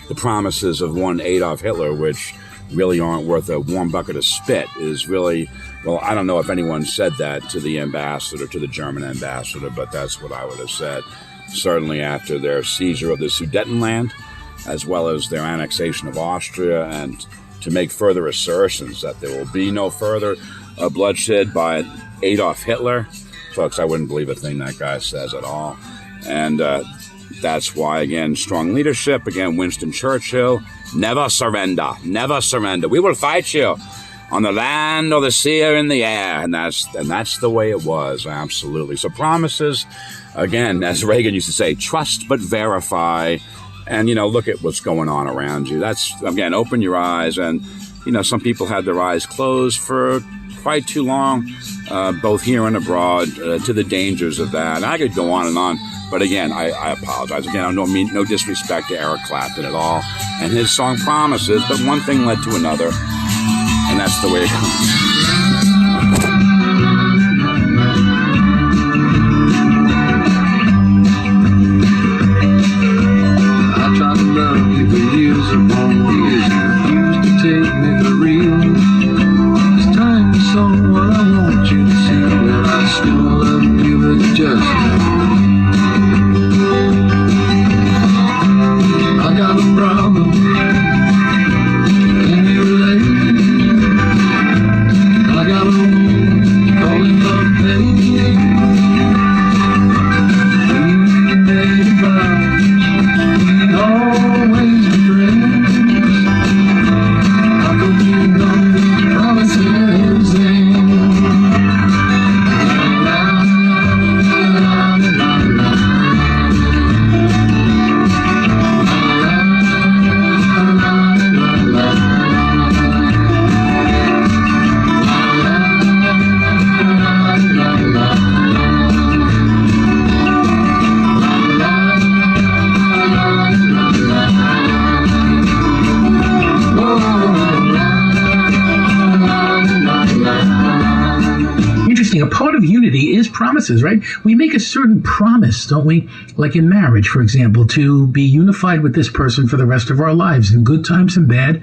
the promises of one Adolf Hitler, which really aren't worth a warm bucket of spit, is really, well, I don't know if anyone said that to the ambassador, to the German ambassador, but that's what I would have said. Certainly after their seizure of the Sudetenland, as well as their annexation of Austria, and to make further assertions that there will be no further bloodshed by Adolf Hitler. Folks, I wouldn't believe a thing that guy says at all. And that's why, again, strong leadership. Again, Winston Churchill, never surrender, never surrender. We will fight you on the land or the sea or in the air. And that's the way it was, absolutely. So promises, again, as Reagan used to say, trust but verify. And, look at what's going on around you. That's, again, open your eyes. And, some people had their eyes closed for quite too long, both here and abroad, to the dangers of that. And I could go on and on. But again, I apologize. Again, I don't mean no disrespect to Eric Clapton at all and his song Promises, but one thing led to another, and that's the way it goes. I tried to love you for years upon years. You refused to take me for real. This time you saw what I want you to see, and I still love you, but just I got a problem. Can you relate? I got a woman calling love pain. We made a vow we'd always be friends. How could we know promises then? A part of unity is promises, right? We make a certain promise, don't we? Like in marriage, for example, to be unified with this person for the rest of our lives, in good times and bad,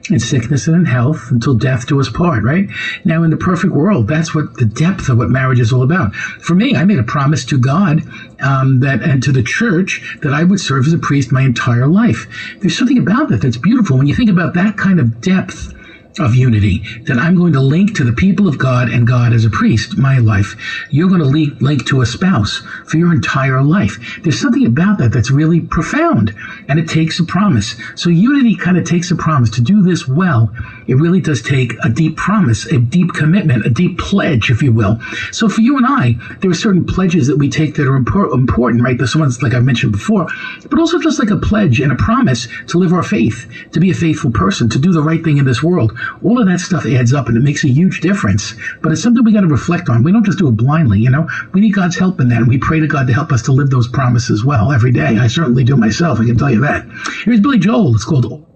in sickness and in health, until death do us part, right? Now, in the perfect world, that's what the depth of what marriage is all about. For me, I made a promise to God and to the church that I would serve as a priest my entire life. There's something about that that's beautiful. When you think about that kind of depth of unity, that I'm going to link to the people of God and God as a priest, my life. You're going to link to a spouse for your entire life. There's something about that that's really profound, and it takes a promise. So unity kind of takes a promise. To do this well, it really does take a deep promise, a deep commitment, a deep pledge, if you will. So for you and I, there are certain pledges that we take that are important, right? There's ones like I mentioned before, but also just like a pledge and a promise to live our faith, to be a faithful person, to do the right thing in this world. All of that stuff adds up, and it makes a huge difference. But it's something we got to reflect on. We don't just do it blindly, you know. We need God's help in that, and we pray to God to help us to live those promises well every day. I certainly do myself, I can tell you that. Here's Billy Joel. It's called...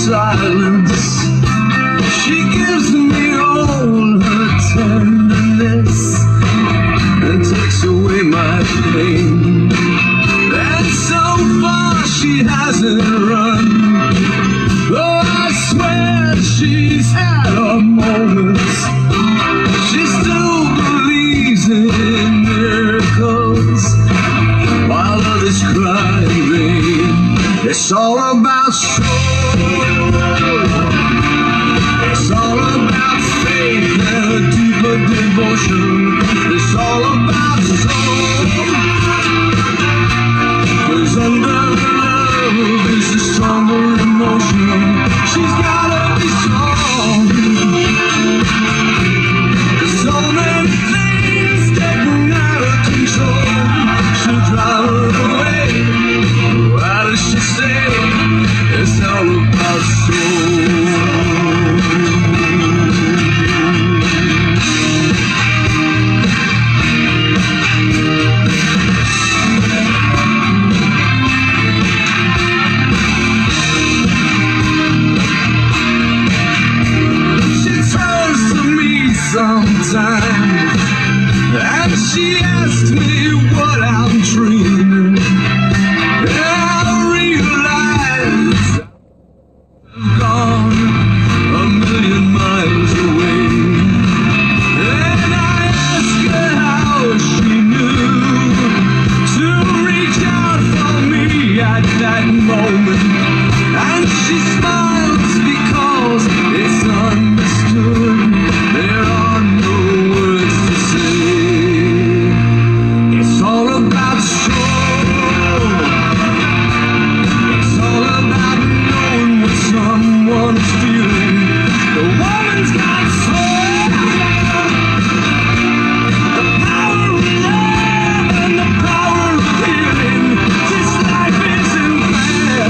Silence. She gives me all her tenderness and takes away my pain. And so far she hasn't run. Oh, I swear she's had her moments. She still believes in miracles while others cry in vain. It's all about it's all about faith and a deeper devotion. It's all about soul. 'Cause under love is a stronger emotion. She's gotta be strong. There's so many things getting out of control. She'll drive her away. Why does she say it's all about soul? Sometimes, and she asked me what I'm dreaming, and I realized I've gone a million miles away. And I asked her how she knew to reach out for me at that moment, and she smiles because it's understood. There are no words to say. It's all about soul. It's all about knowing what someone's feeling. The woman's got soul. The power of love and the power of healing. This life isn't fair.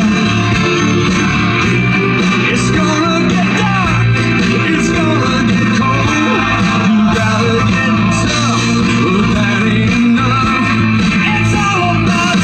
It's gonna get dark. It's gonna get cold. You gotta get tough, but that ain't enough. It's all about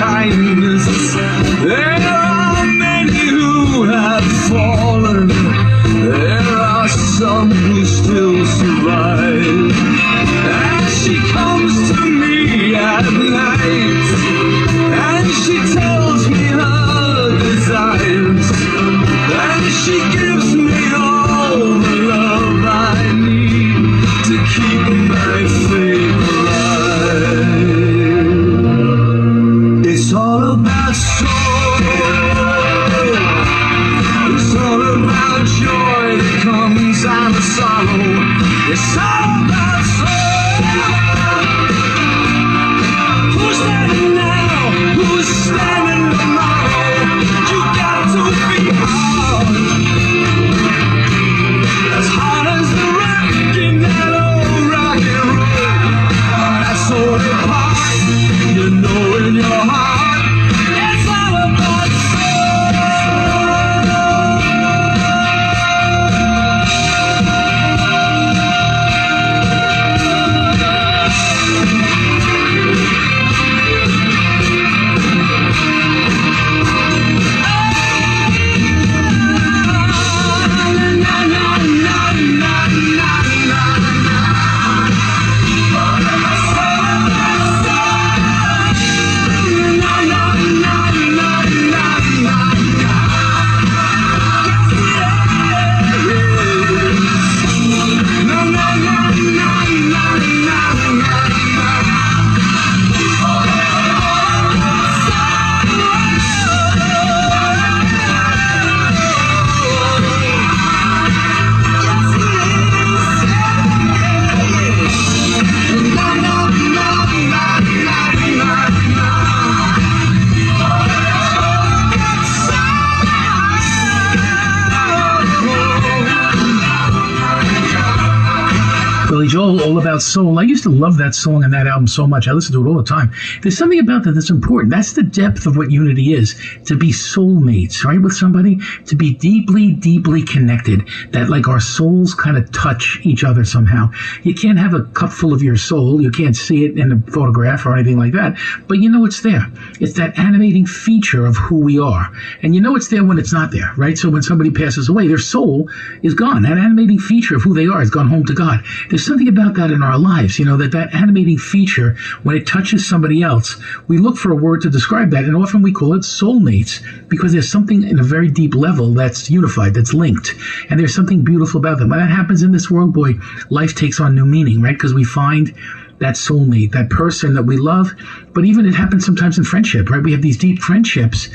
kindness. There are many who have fallen. There are some who still survive. And she comes to me at night, and she tells me her desires, and she gives me all the love I need to keep my faith alive. It's all about soul. It's all about joy that comes sorrow. It's all about soul. Who's standing now? Who's standing tomorrow? You got to be hard. As hard as the rock in that old rock and roll. That's all the part you know in your heart. It's all about Billy Joel, All About Soul. I used to love that song and that album so much. I listen to it all the time. There's something about that that's important. That's the depth of what unity is. To be soulmates, right, with somebody. To be deeply, deeply connected. That like our souls kind of touch each other somehow. You can't have a cup full of your soul. You can't see it in a photograph or anything like that. But you know it's there. It's that animating feature of who we are. And you know it's there when it's not there, right? So when somebody passes away, their soul is gone. That animating feature of who they are has gone home to God. There's something about that in our lives, you know, that animating feature, when it touches somebody else, we look for a word to describe that, and often we call it soulmates, because there's something in a very deep level that's unified, that's linked, and there's something beautiful about them. When that happens in this world, boy, life takes on new meaning, right? Because we find that soulmate, that person that we love, but even it happens sometimes in friendship, right? We have these deep friendships.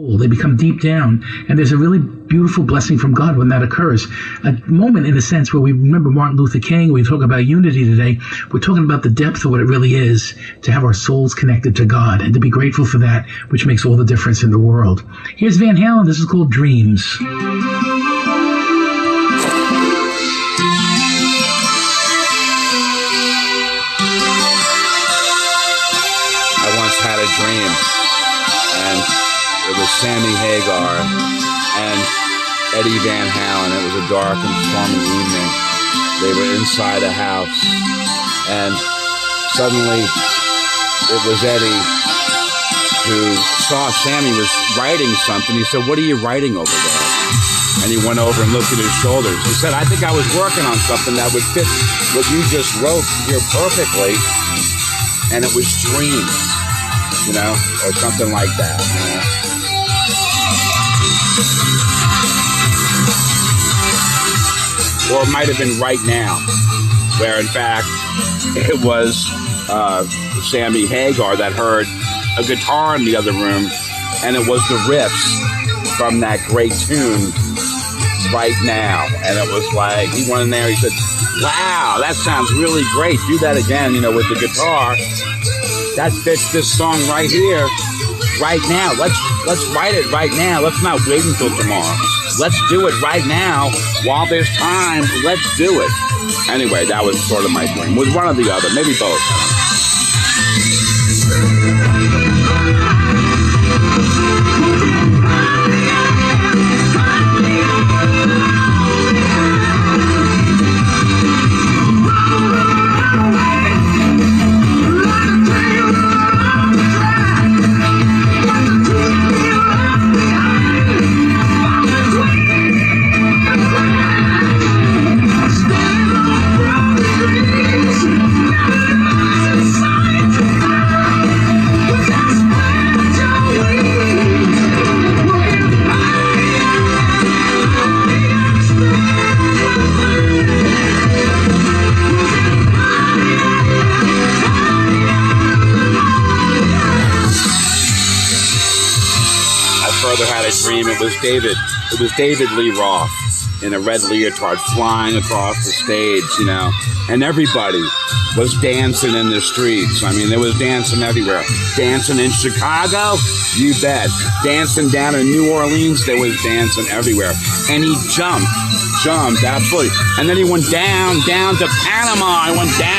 They become deep down, and there's a really beautiful blessing from God when that occurs. A moment, in a sense, where we remember Martin Luther King. We talk about unity today. We're talking about the depth of what it really is to have our souls connected to God and to be grateful for that, which makes all the difference in the world. Here's Van Halen. This is called Dreams. I once had a dream, and it was Sammy Hagar and Eddie Van Halen. It was a dark and stormy evening. They were inside a house, and suddenly it was Eddie who saw Sammy was writing something. He said, "What are you writing over there?" And he went over and looked at his shoulders. He said, "I think I was working on something that would fit what you just wrote here perfectly." And it was dreams, you know, or something like that, you know? Or it might have been Right Now, where in fact it was Sammy Hagar that heard a guitar in the other room, and it was the riffs from that great tune, Right Now. And it was like, he went in there, he said, "Wow, that sounds really great. Do that again, you know, with the guitar. That fits this song right here, right now. Let's write it right now. Let's not wait until tomorrow. Let's do it right now while there's time. Let's do it." Anyway, that was sort of my dream. With one or the other, maybe both. Dream. It was David Lee Roth in a red leotard flying across the stage, you know, and everybody was dancing in the streets. I mean, there was dancing everywhere. Dancing in Chicago, you bet. Dancing down in New Orleans, there was dancing everywhere. And he jumped, absolutely. And then he went down to Panama. He went down.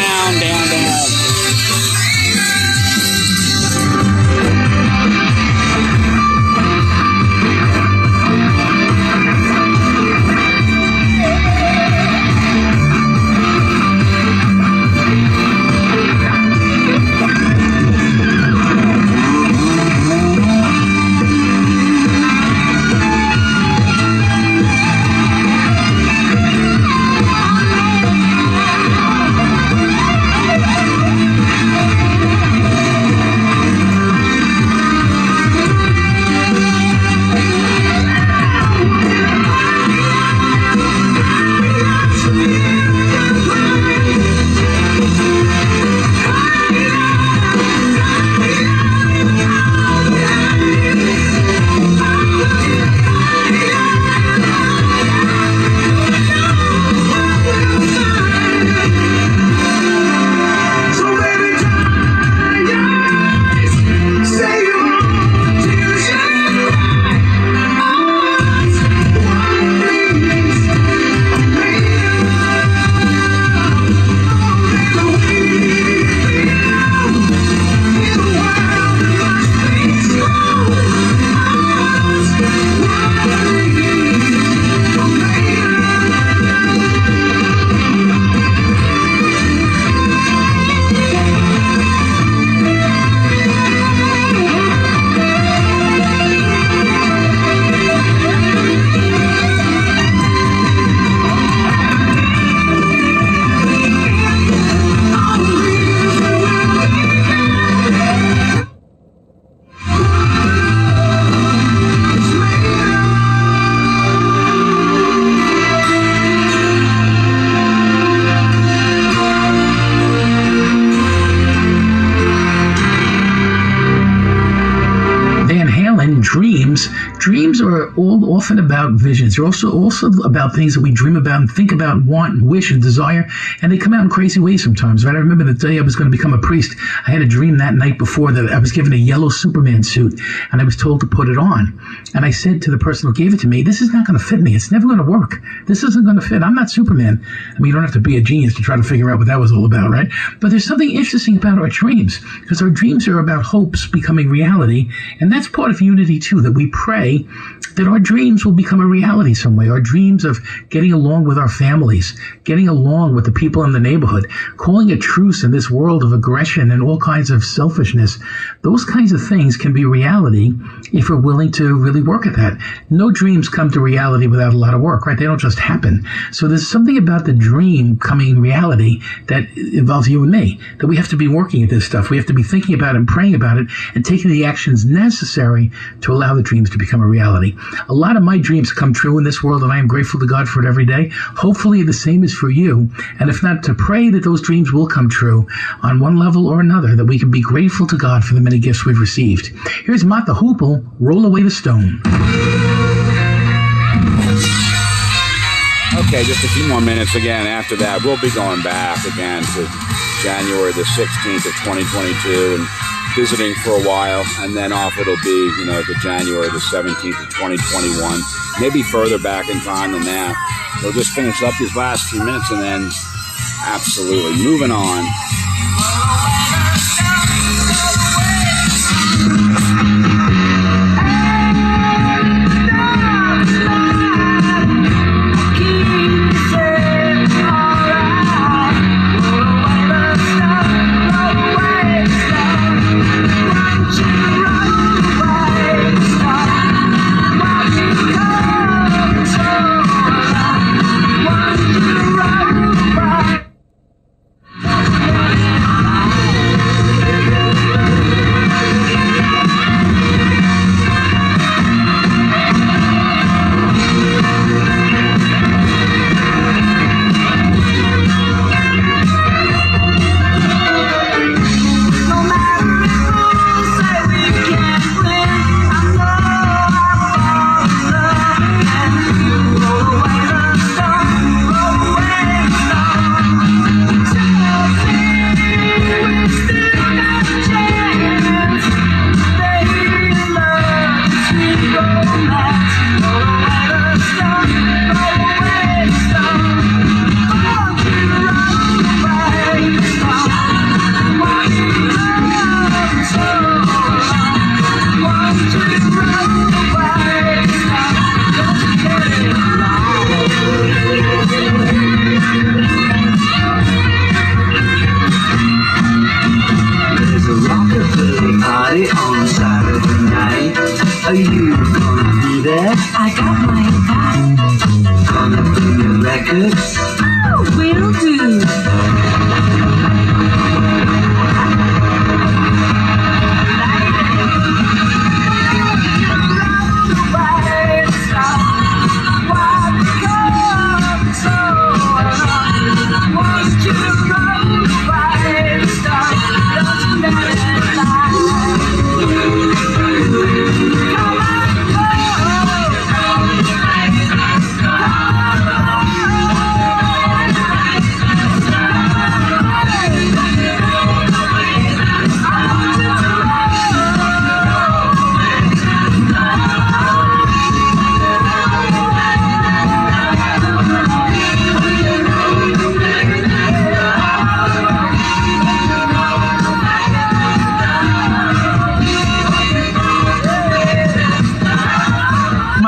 Dreams are all often about visions. They're also about things that we dream about and think about and want and wish and desire, and they come out in crazy ways sometimes. Right? I remember the day I was going to become a priest, I had a dream that night before that I was given a yellow Superman suit, and I was told to put it on. And I said to the person who gave it to me, this is not going to fit me. It's never going to work. This isn't going to fit. I'm not Superman. I mean, you don't have to be a genius to try to figure out what that was all about, right? But there's something interesting about our dreams, because our dreams are about hopes becoming reality, and that's part of unity too, that we pray that our dreams will become a reality some way. Our dreams of getting along with our families, getting along with the people in the neighborhood, calling a truce in this world of aggression and all kinds of selfishness. Those kinds of things can be reality if we're willing to really work at that. No dreams come to reality without a lot of work, right? They don't just happen. So there's something about the dream coming reality that involves you and me, that we have to be working at this stuff. We have to be thinking about it and praying about it and taking the actions necessary to allow the dreams to become a reality. A lot of my dreams come true in this world, and I am grateful to God for it every day. Hopefully the same is for you. And if not, to pray that those dreams will come true on one level or another, that we can be grateful to God for the many gifts we've received. Here's Mott the Hoople, Roll Away the Stone. Okay, just a few more minutes again. After that, we'll be going back again to January the 16th of 2022 and visiting for a while, and then off it'll be, the January the 17th of 2021, maybe further back in time than that. We'll just finish up these last few minutes and then absolutely moving on. Are you gonna be there? I got my back. Gonna bring your records? Oh, will do.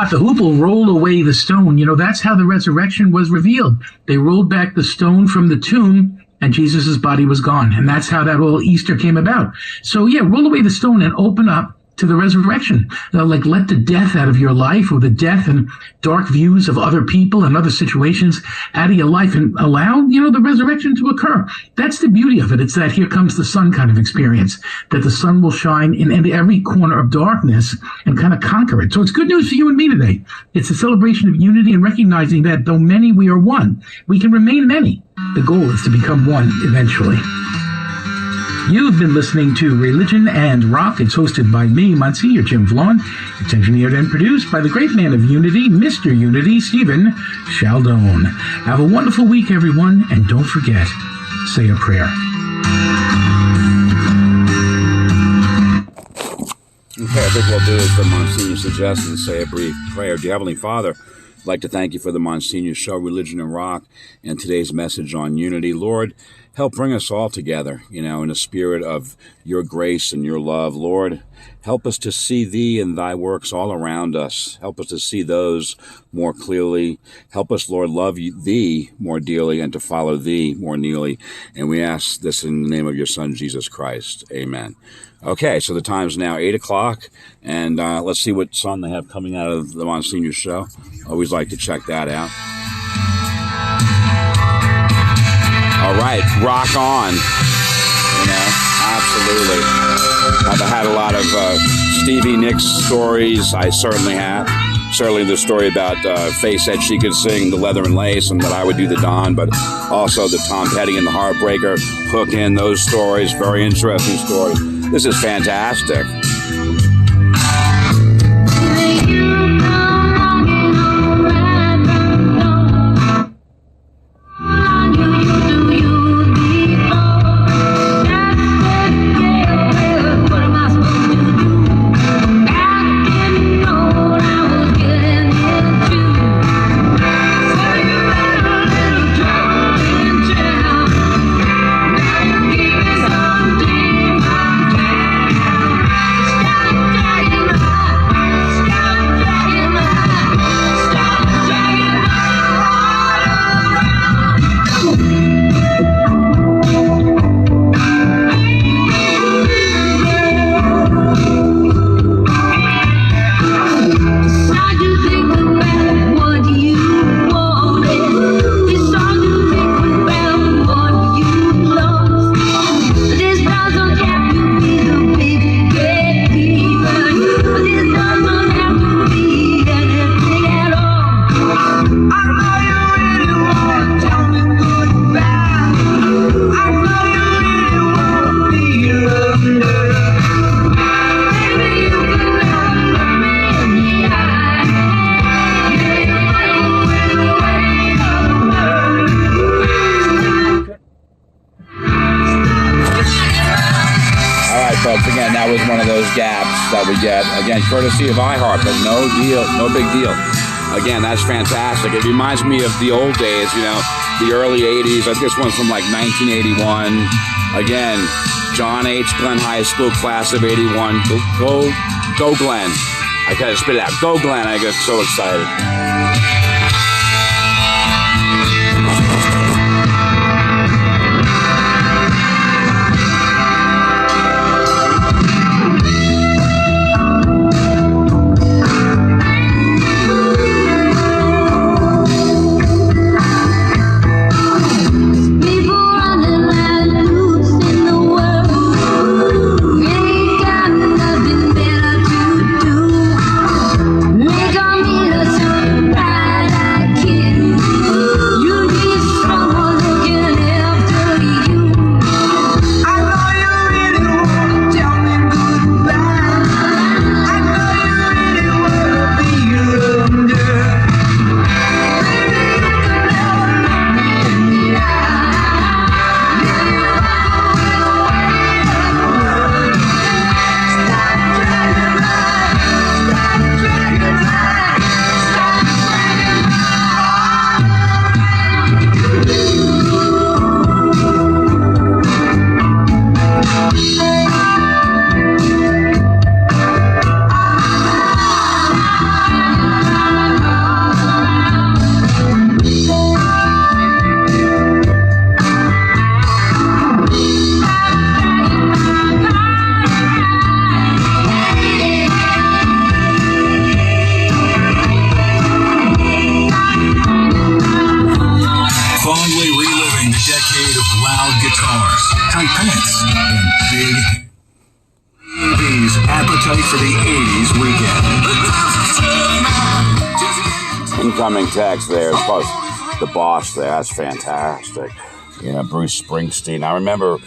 The hoople rolled away the stone. You know, that's how the resurrection was revealed. They rolled back the stone from the tomb, and Jesus' body was gone. And that's how that whole Easter came about. So, yeah, roll away the stone and open up to the resurrection. Like, let the death out of your life, or the death and dark views of other people and other situations out of your life, and allow, the resurrection to occur. That's the beauty of it. It's that here comes the sun kind of experience, that the sun will shine in every corner of darkness and kind of conquer it. So it's good news for you and me today. It's a celebration of unity and recognizing that though many, we are one. We can remain many. The goal is to become one eventually. You've been listening to Religion and Rock. It's hosted by me, Monsignor Jim Vaughn. It's engineered and produced by the great man of Unity, Mr. Unity, Stephen Chaldone. Have a wonderful week, everyone, and don't forget, say a prayer. Okay, I think we'll do as the Monsignor suggests and say a brief prayer. Dear Heavenly Father, I'd like to thank you for the Monsignor Show, Religion and Rock, and today's message on unity. Lord, help bring us all together, in a spirit of your grace and your love. Lord, help us to see thee and thy works all around us. Help us to see those more clearly. Help us, Lord, love thee more dearly and to follow thee more nearly. And we ask this in the name of your Son, Jesus Christ. Amen. Okay, so the time's now 8 o'clock, and let's see what song they have coming out of the Monsignor Show. Always like to check that out. All right, rock on. Absolutely. I've had a lot of Stevie Nicks stories. I certainly have. Certainly the story about Faye said she could sing the Leather and Lace and that I would do the Don, but also the Tom Petty and the Heartbreaker, hook in those stories. Very interesting story. This is fantastic. That we get, again, courtesy of iHeart, but no big deal. Again, that's fantastic. It reminds me of the old days, the early 80s. I think this one's from like 1981. Again, John H. Glenn High School, class of 81. Go Glenn. I gotta spit it out. Go Glenn. I get so excited. for the 80s weekend. Incoming text there. Plus the boss there. That's fantastic. You know, Bruce Springsteen. I remember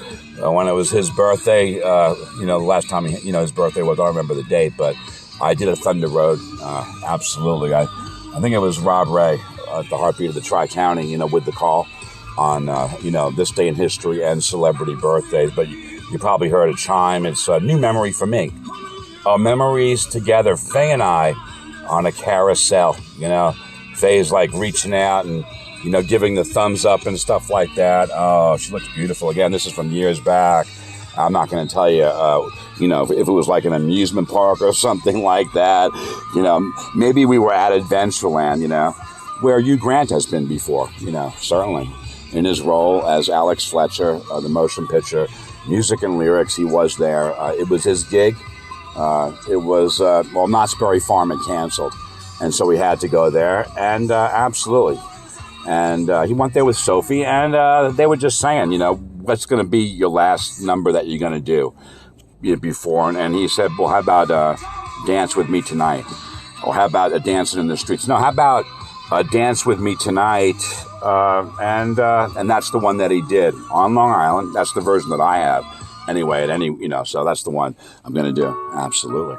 when it was his birthday, you know, the last time his birthday was, I don't remember the date, but I did a Thunder Road. Absolutely. I think it was Rob Ray at the Heartbeat of the Tri-County, you know, with the call on, you know, this day in history and celebrity birthdays. But you probably heard a chime. It's a new memory for me. Memories together, Faye and I on a carousel, you know. Faye's like reaching out and, you know, giving the thumbs up and stuff like that. Oh, she looks beautiful. Again, this is from years back. I'm not going to tell you, you know, if it was like an amusement park or something like that. You know, maybe we were at Adventureland, you know, where Hugh Grant has been before, you know, certainly. In his role as Alex Fletcher, the motion picture, music and lyrics, he was there. It was his gig. It was, well, Knott's Berry Farm had canceled. And so we had to go there. And absolutely. And he went there with Sophie, and they were just saying, you know, what's going to be your last number that you're going to do before? And he said, well, how about Dance With Me Tonight? Or how about Dancing in the Streets? No, how about Dance With Me Tonight? And that's the one that he did on Long Island. That's the version that I have. Anyway, you know, so that's the one I'm going to do. Absolutely.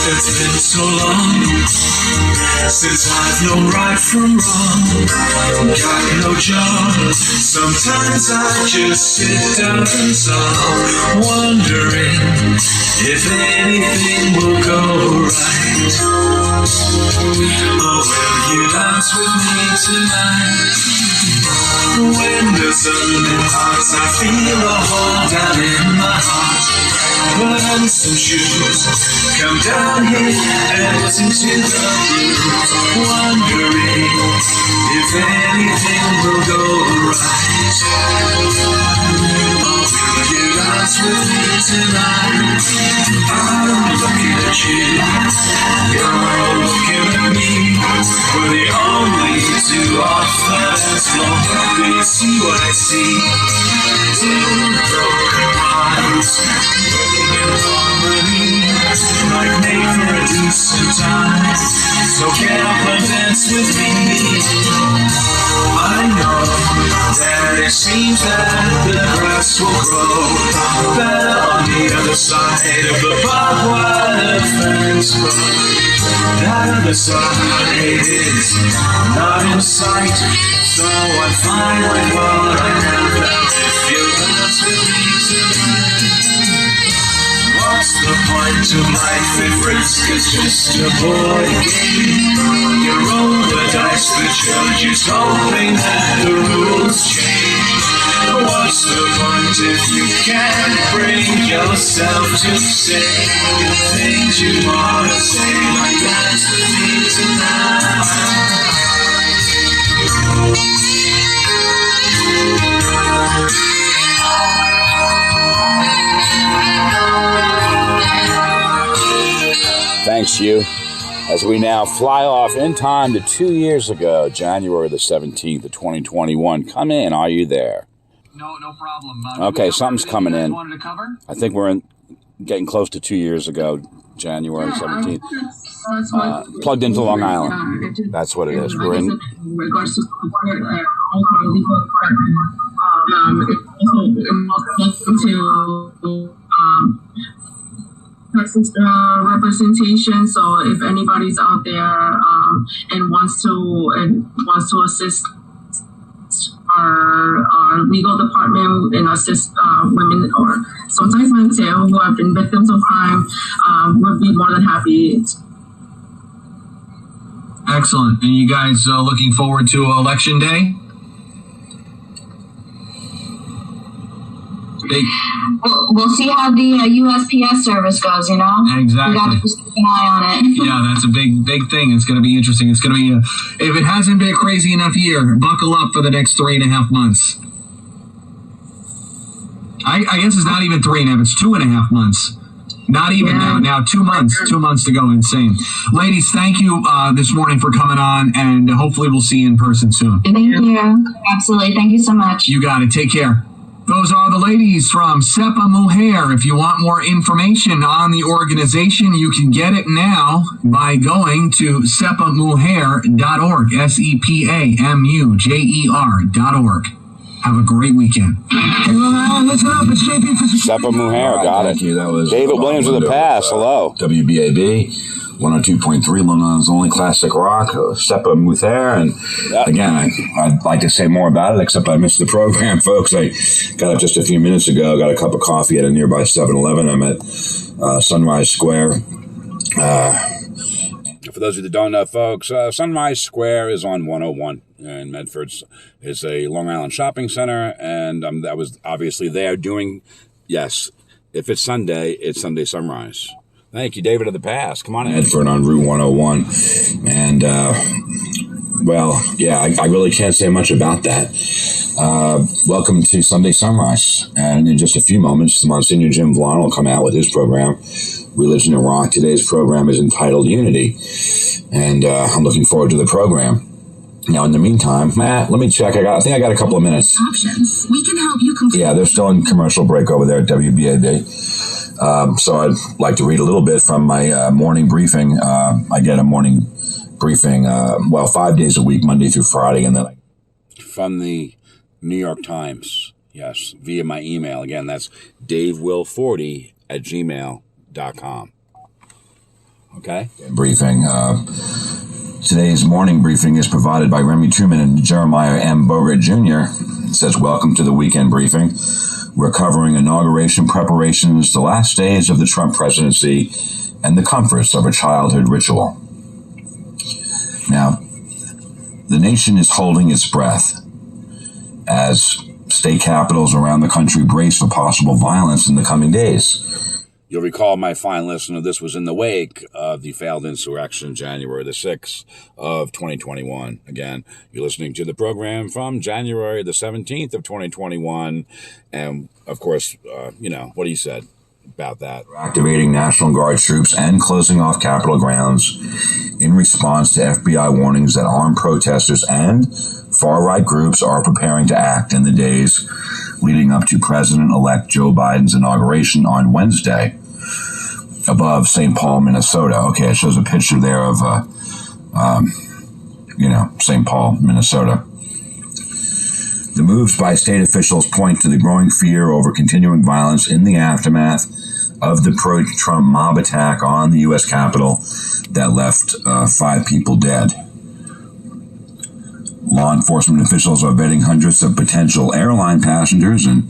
It's been so long since I've known right from wrong. Got no job. Sometimes I just sit down and sob, wondering if anything will go right. Oh, will you dance with me tonight? When the sun departs, I feel a hole down in my heart. Put on some shoes, come down here and listen to the blues, wondering if anything will go right. Oh, will you dance with me tonight? I'm looking at you, you're looking at me. We're the only two authors long. Do you see what I see? Two broken hearts working in harmony, like made for a decent time. So get up and dance with me. I know that it seems that the grass will grow better on the other side of the barbed wire fence, but that other side is not in sight. So I'm fine with what I have now if you dance with me tonight. What's the point of life if risk is just a boy game? You roll the dice, the judge is hoping that the rules change. What's the point if you can't bring yourself to say the things you want to say, like dance with me tonight? Thanks, you. As we now fly off in time to 2 years ago, January the 17th of 2021. Come in. Are you there? No problem. Okay, something's coming in. Wanted to cover? I think we're getting close to 2 years ago, January 17th. Plugged into Long Island. That's what it is. We're in. Regards to also legal it's also to Texas representation. So if anybody's out there and wants to assist our legal department and assist women or sometimes men too who have been victims of crime. Would be more than happy. Excellent. And you guys looking forward to Election Day? We'll see how the USPS service goes, you know? Exactly. We got to just keep an eye on it. Yeah, that's a big thing. It's going to be interesting. It's going to be, if it hasn't been a crazy enough year, buckle up for the next 3.5 months. I guess it's not even 3.5, it's 2.5 months. Not even now 2 months. 2 months to go. Insane. Ladies, thank you this morning for coming on, and hopefully we'll see you in person soon. Thank you. Absolutely. Thank you so much. You got it. Take care. Those are the ladies from SEPA Mujer. If you want more information on the organization, you can get it now by going to sepamujer.org, SEPAMUJER.org. Have a great weekend. SEPA Mujer, got it. Thank you. That was David Williams of the Past. Hello. WBAB 102.3, Long Island's only classic rock, SEPA Mujer. And again, I'd like to say more about it, except I missed the program, folks. I got up just a few minutes ago, got a cup of coffee at a nearby 7-Eleven. I'm at Sunrise Square. For those of you that don't know, folks, Sunrise Square is on 101 in Medford. It's a Long Island shopping center, and I was obviously there doing, yes, if it's Sunday, it's Sunday Sunrise. Thank you, David of the Past. Come on in. Medford on Route 101. And, I really can't say much about that. Welcome to Sunday Sunrise. And in just a few moments, Monsignor Jim Vallon will come out with his program, Religion and Rock. Today's program is entitled Unity. And I'm looking forward to the program. Now, in the meantime, let me check. I think I got a couple of minutes. Options. We can help you complete. Yeah, they're still in commercial break over there at WBAB. So I'd like to read a little bit from my morning briefing. I get a morning briefing, 5 days a week, Monday through Friday. And then from the New York Times, yes, via my email. Again, that's davewill40@gmail.com. Okay? Briefing. Today's morning briefing is provided by Remy Truman and Jeremiah M. Bogart Jr. It says, welcome to the weekend briefing. We're covering inauguration preparations, the last days of the Trump presidency, and the comforts of a childhood ritual. Now, the nation is holding its breath as state capitals around the country brace for possible violence in the coming days. You'll recall, my fine listener, this was in the wake of the failed insurrection, January the 6th of 2021. Again, you're listening to the program from January the 17th of 2021. And, of course, what he said about that. Activating National Guard troops and closing off Capitol grounds in response to FBI warnings that armed protesters and far-right groups are preparing to act in the days leading up to President-elect Joe Biden's inauguration on Wednesday above St. Paul, Minnesota. Okay, it shows a picture there of, St. Paul, Minnesota. The moves by state officials point to the growing fear over continuing violence in the aftermath of the pro-Trump mob attack on the U.S. Capitol that left 5 people dead. Law enforcement officials are vetting hundreds of potential airline passengers and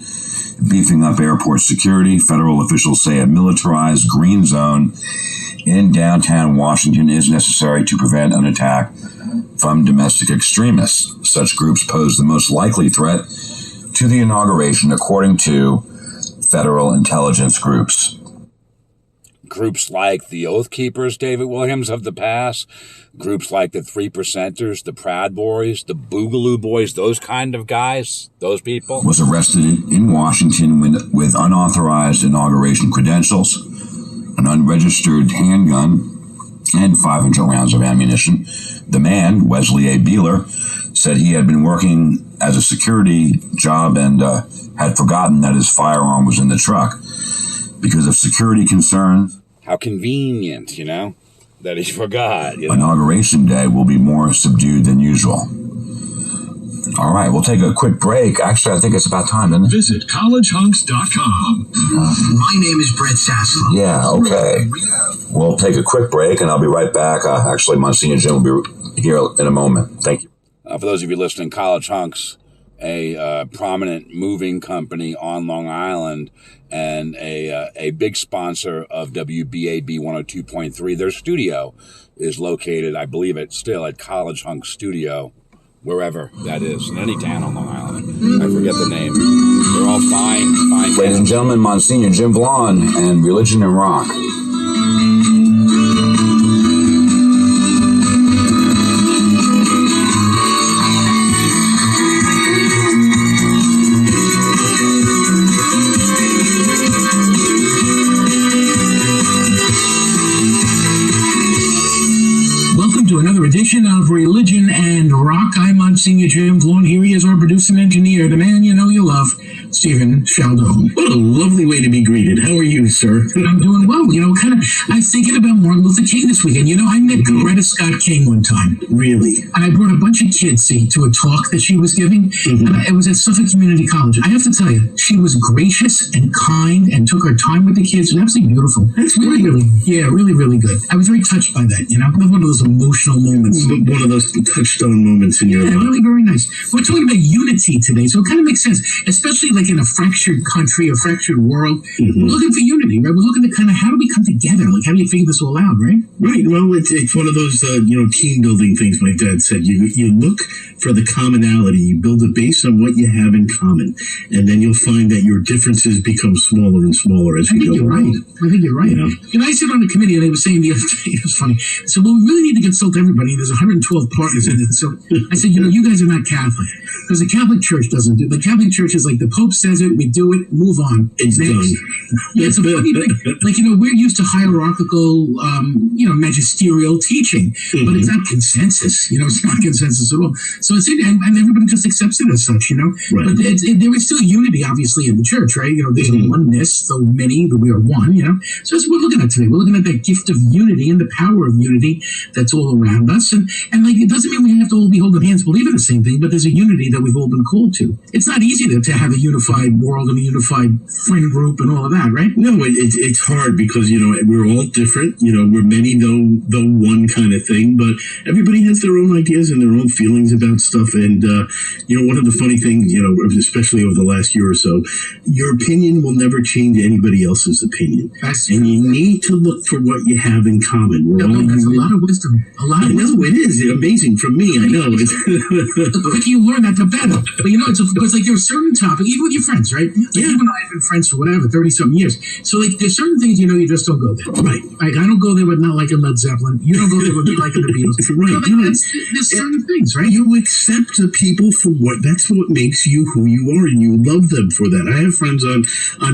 beefing up airport security. Federal officials say a militarized green zone in downtown Washington is necessary to prevent an attack from domestic extremists. Such groups pose the most likely threat to the inauguration, according to federal intelligence groups. Groups like the Oath Keepers, David Williams of the Past, groups like the Three Percenters, the Proud Boys, the Boogaloo Boys, those kind of guys, those people. Was arrested in Washington with unauthorized inauguration credentials, an unregistered handgun, and 500 rounds of ammunition. The man, Wesley A. Beeler, said he had been working as a security job and had forgotten that his firearm was in the truck. Because of security concerns. How convenient, that he forgot. Inauguration day will be more subdued than usual. All right, we'll take a quick break. Actually, I think it's about time, isn't it? Visit collegehunks.com. My name is Brett Sassler. Yeah, okay. We'll take a quick break, and I'll be right back. Actually, Monsignor Jim will be here in a moment. Thank you. For those of you listening, College Hunks a prominent moving company on Long Island and a big sponsor of WBAB 102.3. Their studio is located, I believe it's still at College Hunk Studio, wherever that is, in any town on Long Island. I forget the name. They're all fine. Ladies and gentlemen, Monsignor Jim Vaughn and Religion and Rock. Welcome to another edition of Religion and Rock. I'm Monsignor Jim Vaughn. Here he is, our producer and engineer, the man you know you love, Stephen Sheldon. What a lovely way to be greeted. How are you, sir? I'm doing well. I was thinking about Martin Luther King this weekend. I met Coretta Scott King one time. Really? And I brought a bunch of kids, to a talk that she was giving. And it was at Suffolk Community College. I have to tell you, she was gracious and kind and took her time with the kids. It was absolutely beautiful. That's really, really, really good. I was very touched by that, One of those emotional moments. One of those touchstone moments in your life. Really very nice. We're talking about unity today, so it kind of makes sense, especially like in a fractured country, a fractured world. We're looking for unity, right? We're looking to kind of, how do we come together? Like, how do you figure this all out, right? Right. Well, it's one of those, team building things my dad said. You look for the commonality. You build a base on what you have in common, and then you'll find that your differences become smaller and smaller as you go along. I think you're right. I sit on a committee, and they were saying the other day, it was funny. So, we really need to consult everybody. There's 112 partners in it. So I said, you guys are not Catholic, because the Catholic Church doesn't do. The Catholic Church is like the Pope says it, we do it, move on. It's done. Yeah, it's a funny thing. Like, we're used to hierarchical, magisterial teaching, but it's not consensus. It's not consensus at all. So it's and everybody just accepts it as such. Right. But there is still unity, obviously, in the church, right? There's a oneness, so many, but we are one. So that's what we're looking at today. We're looking at that gift of unity and the power of unity that's all around us, and like, it doesn't mean we have to all be holding hands, believing the same thing, but there's a unity that we've all been called to. It's not easy to have a unified world and a unified friend group and all of that, right? No, it's hard because, we're all different. We're many, though one kind of thing, but everybody has their own ideas and their own feelings about stuff. And, one of the funny things, especially over the last year or so, your opinion will never change anybody else's opinion. And you need to look for what you have in common. That's a lot of wisdom. I know, it is amazing for me. I know. The quicker you learn that, the better. But because like, there's certain topics, even with your friends, right? Like, you and I have been friends for 30-something years. So like, there's certain things, you just don't go there. Right. Like, I don't go there with not liking Led Zeppelin. You don't go there with me liking the Beatles. Right. There's certain things, right? You accept the people for that's what makes you who you are, and you love them for that. I have friends on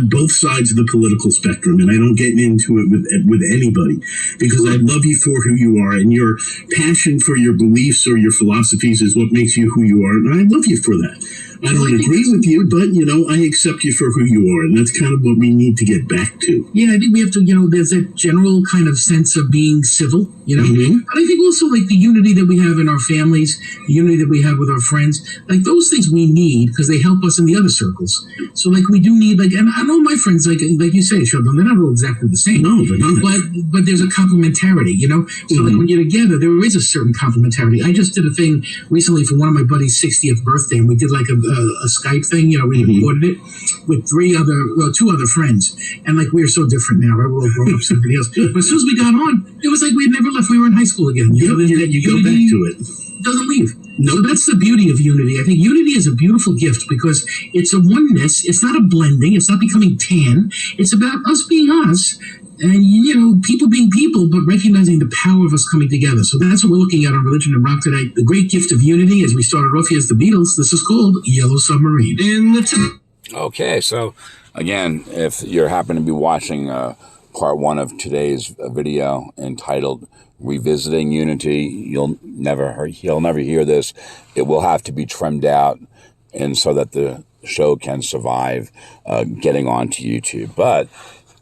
both sides of the political spectrum, and I don't get into it with anybody, because I love you for who you are, and your passion for your beliefs or your philosophies is what makes you who you are, and I love you for that. I don't agree with you, but, I accept you for who you are, and that's kind of what we need to get back to. Yeah, I think we have to, there's a general kind of sense of being civil, But I think also, like, the unity that we have in our families, the unity that we have with our friends, like, those things we need because they help us in the other circles. So, like, we do need, like, and I know my friends, like you say, Sheldon, they're not all exactly the same. No, they're not. But there's a complementarity, So, like, when you're together, there is a certain complementarity. I just did a thing recently for one of my buddy's 60th birthday, and we did, like, a Skype thing, we recorded it with two other friends, and like, we are so different now, right? We're all grown ups and everything else. But as soon as we got on, it was like we had never left. We were in high school again. You go back to it. Doesn't leave. No, so that's the beauty of unity. I think unity is a beautiful gift because it's a oneness. It's not a blending. It's not becoming tan. It's about us being us. And, people being people, but recognizing the power of us coming together. So that's what we're looking at on Religion and Rock today. The great gift of unity, as we started off here as the Beatles. This is called Yellow Submarine. Okay, so again, if you're happen to be watching part one of today's video entitled Revisiting Unity, you'll never hear this. It will have to be trimmed out, and so that the show can survive getting onto YouTube. But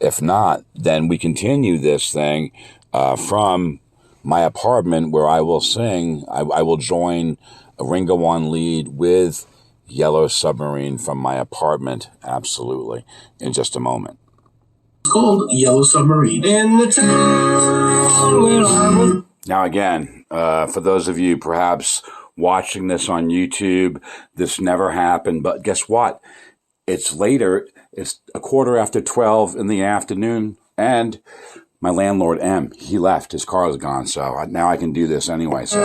if not, then we continue this thing from my apartment where I will sing. I will join Ringo One lead with Yellow Submarine from my apartment, absolutely, in just a moment. It's called Yellow Submarine. In the town where I was. Now again, for those of you perhaps watching this on YouTube. This never happened. But guess what? It's later. It's 12:15 in the afternoon. And my landlord, M, he left. His car is gone. So now I can do this anyway. So.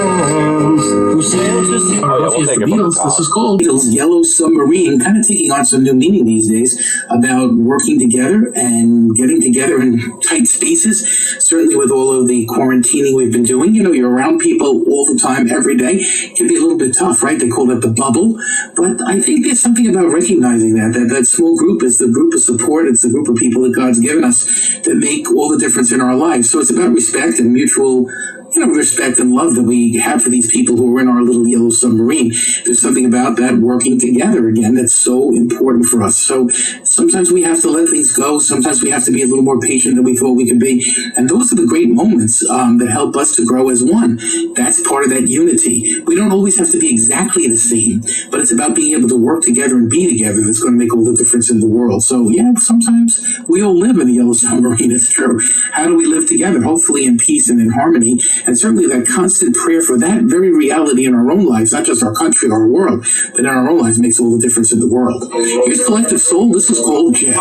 We'll take it from the top. This is called Beatles' Yellow Submarine, kind of taking on some new meaning these days about working together and getting together in tight spaces. Certainly with all of the quarantining we've been doing, you know, you're around people all the time, every day. It can be a little bit tough, right? They call it the bubble. But I think there's something about recognizing that small group is the group of support. It's the group of people that God's given us that make all the difference in our lives. So it's about respect and mutual, respect and love that we have for these people who are in our little yellow submarine. There's something about that working together again that's so important for us. So sometimes we have to let things go. Sometimes we have to be a little more patient than we thought we could be. And those are the great moments that help us to grow as one. That's part of that unity. We don't always have to be exactly the same, but it's about being able to work together and be together that's going to make all the difference in the world. So yeah, sometimes we all live in the yellow submarine. It's true. How do we live together? Hopefully in peace and in harmony. And certainly that constant prayer for that very reality in our own lives, not just our country or our world, but in our own lives makes all the difference in the world. Here's Collective Soul. This is called Jail.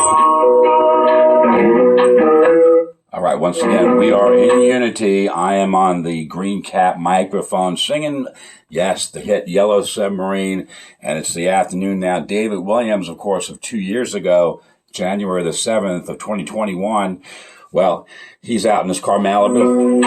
All right, once again, we are in unity. I am on the green cap microphone singing, yes, the hit Yellow Submarine, and it's the afternoon now. David Williams, of course, of 2 years ago, January the 7th of 2021, well, he's out in his car, Malibu.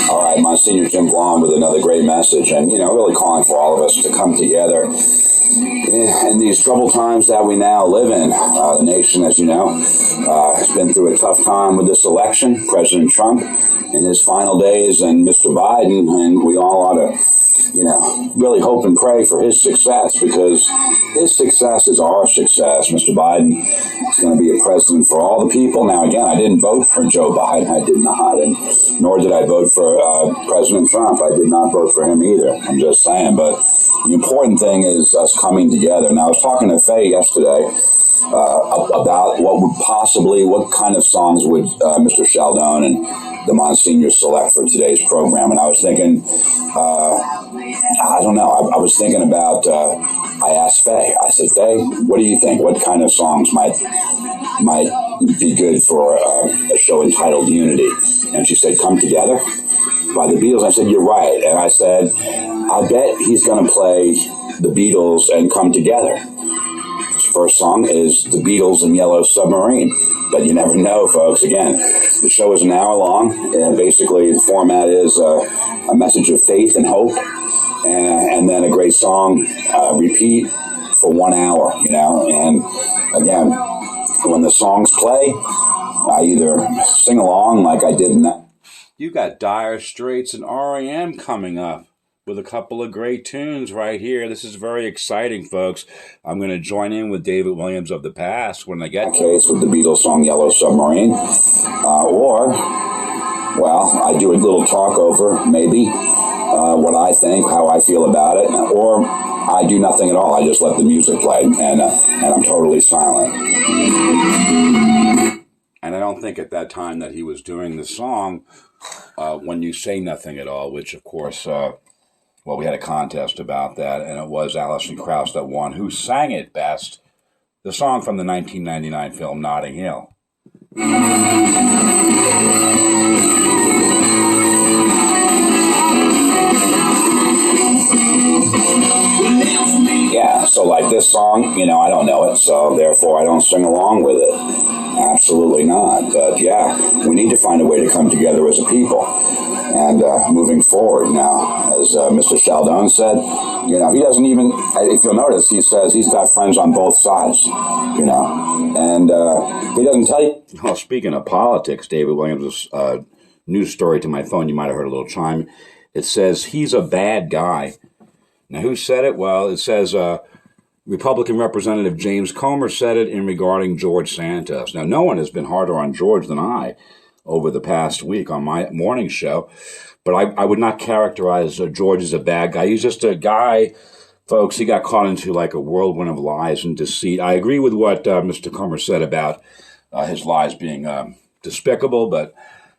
All right, Monsignor Jim Blom with another great message, and, really calling for all of us to come together in these troubled times that we now live in. The nation, as you know, has been through a tough time with this election. President Trump in his final days and Mr. Biden, and we all ought to, really hope and pray for his success, because his success is our success. Mr. Biden is going to be a president for all the people. Now, again, I didn't vote for Joe Biden. I did not, and nor did I vote for President Trump. I did not vote for him either. I'm just saying. But the important thing is us coming together. Now, I was talking to Faye yesterday about what kind of songs would Mr. Sheldon and the Monsignor select for today's program. And I was thinking, I don't know. I was thinking about, I asked Faye, I said, Faye, what do you think? What kind of songs might be good for a show entitled Unity? And she said, Come Together by the Beatles. I said, you're right. And I said, I bet he's going to play the Beatles and Come Together. His first song is the Beatles and Yellow Submarine. But you never know, folks. Again, the show is an hour long, and basically the format is a message of faith and hope, and then a great song, repeat for 1 hour, And again, when the songs play, I either sing along like I did in that. You got Dire Straits and R.E.M. coming up with a couple of great tunes right here. This is very exciting, folks. I'm going to join in with David Williams of the past when I get case with the Beatles song Yellow Submarine. I do a little talk over, maybe, what I think, how I feel about it, or I do nothing at all. I just let the music play, and I'm totally silent. And I don't think at that time that he was doing the song, When You Say Nothing at All, which, of course, we had a contest about that, and it was Alison Krauss that won. Who sang it best? The song from the 1999 film Notting Hill. Yeah, so like this song, I don't know it, so therefore I don't sing along with it. Absolutely not. But yeah, we need to find a way to come together as a people. And moving forward now, as Mr. Sheldon said, he doesn't even, if you'll notice, he says he's got friends on both sides, and he doesn't tell you. Well, speaking of politics, David Williams' news story to my phone, you might have heard a little chime. It says he's a bad guy. Now, who said it? Well, it says Republican Representative James Comer said it in regarding George Santos. Now, no one has been harder on George than I. over the past week on my morning show. But I would not characterize George as a bad guy. He's just a guy, folks, he got caught into like a whirlwind of lies and deceit. I agree with what Mr. Comer said about his lies being despicable, but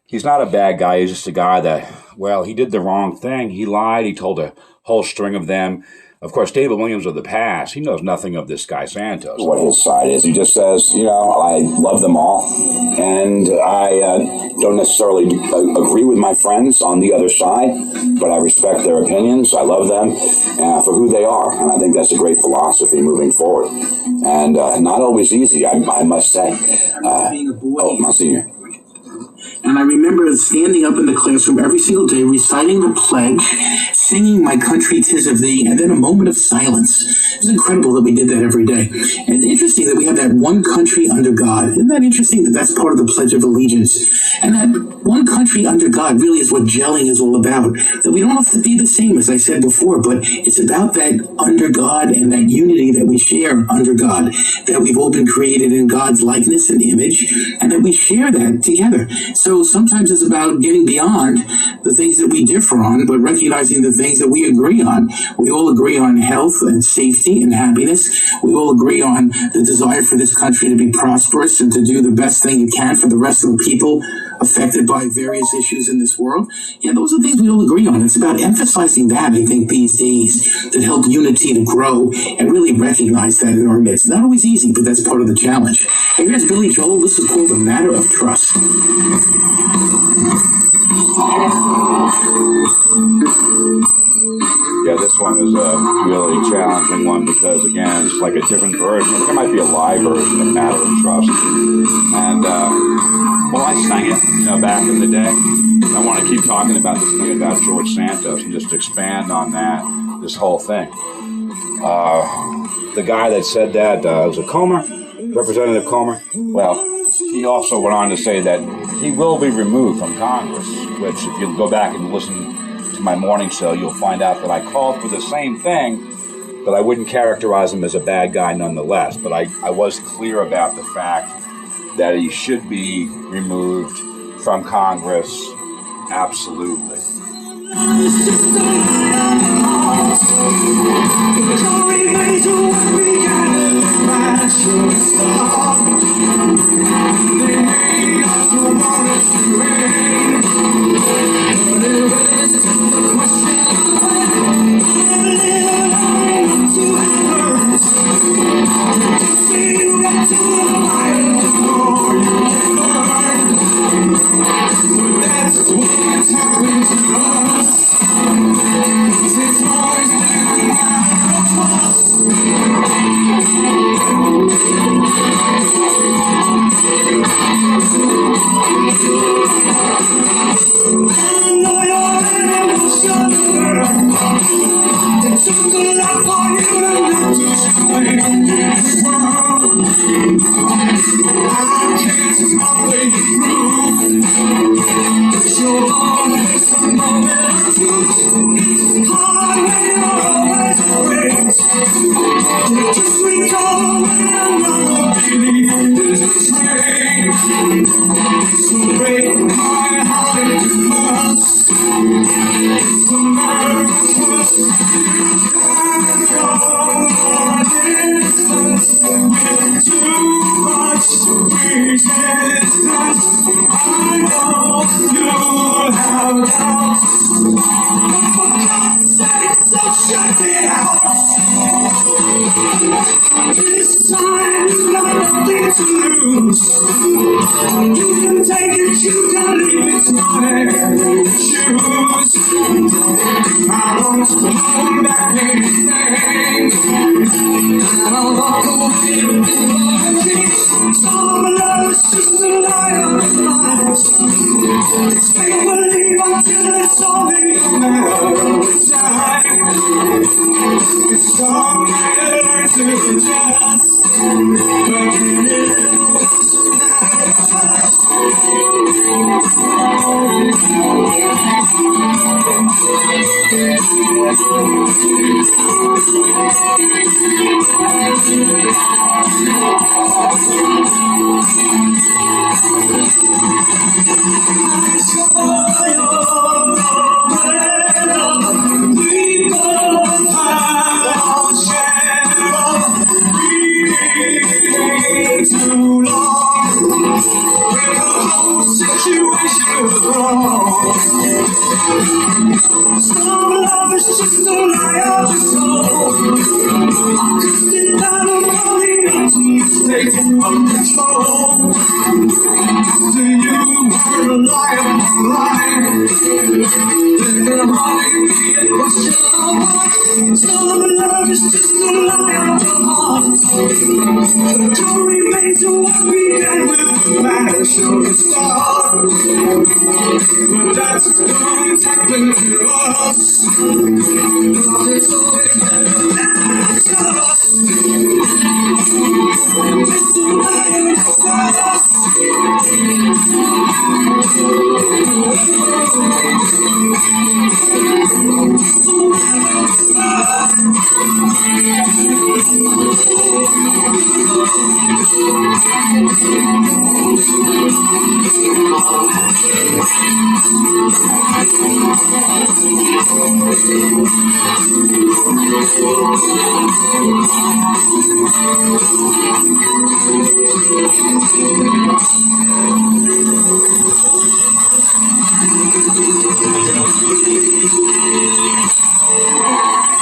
he's not a bad guy. He's just a guy that, well, he did the wrong thing. He lied. He told a whole string of them. Of course, David Williams of the past, he knows nothing of this guy Santos. What his side is. He just says, you know, I love them all. And I don't necessarily agree with my friends on the other side, but I respect their opinions. I love them for who they are. And I think that's a great philosophy moving forward. And not always easy, I must say. Monsignor. And I remember standing up in the classroom every single day, reciting the pledge, singing My Country 'Tis of Thee, and then a moment of silence. It's incredible that we did that every day. And it's interesting that we have that one country under God. Isn't that interesting that that's part of the Pledge of Allegiance? And that one country under God really is what gelling is all about. That we don't have to be the same, as I said before, but it's about that under God and that unity that we share under God, that we've all been created in God's likeness and image, and that we share that together. So sometimes it's about getting beyond the things that we differ on, but recognizing the things that we agree on. We all agree on health and safety and happiness. We all agree on the desire for this country to be prosperous and to do the best thing it can for the rest of the people affected by various issues in this world. Yeah, those are things we all agree on. It's about emphasizing that, I think, these days that help unity to grow and really recognize that in our midst. Not always easy, but that's part of the challenge. And here's Billy Joel. This is called The Matter of Trust. Yeah, this one is a really challenging one because, again, it's like a different version. There might be a live version of Matter of Trust. And, well, I sang it, back in the day. And I want to keep talking about this thing about George Santos and just expand on that, this whole thing. The guy that said that was a Comer, Representative Comer. Well, he also went on to say that he will be removed from Congress, which if you go back and listen to my morning show, you'll find out that I called for the same thing, but I wouldn't characterize him as a bad guy nonetheless. But I was clear about the fact that he should be removed from Congress, absolutely. too long. When the whole situation was wrong. Some love is just a lie of the soul. I could sit down and falling into a state of control. After you were a liar, then honey, it was your heart. Some love is just a lie of the heart. The door remains to what began with a passion start. But that's what's happened to us. It's always been that's us. It's a lie of us.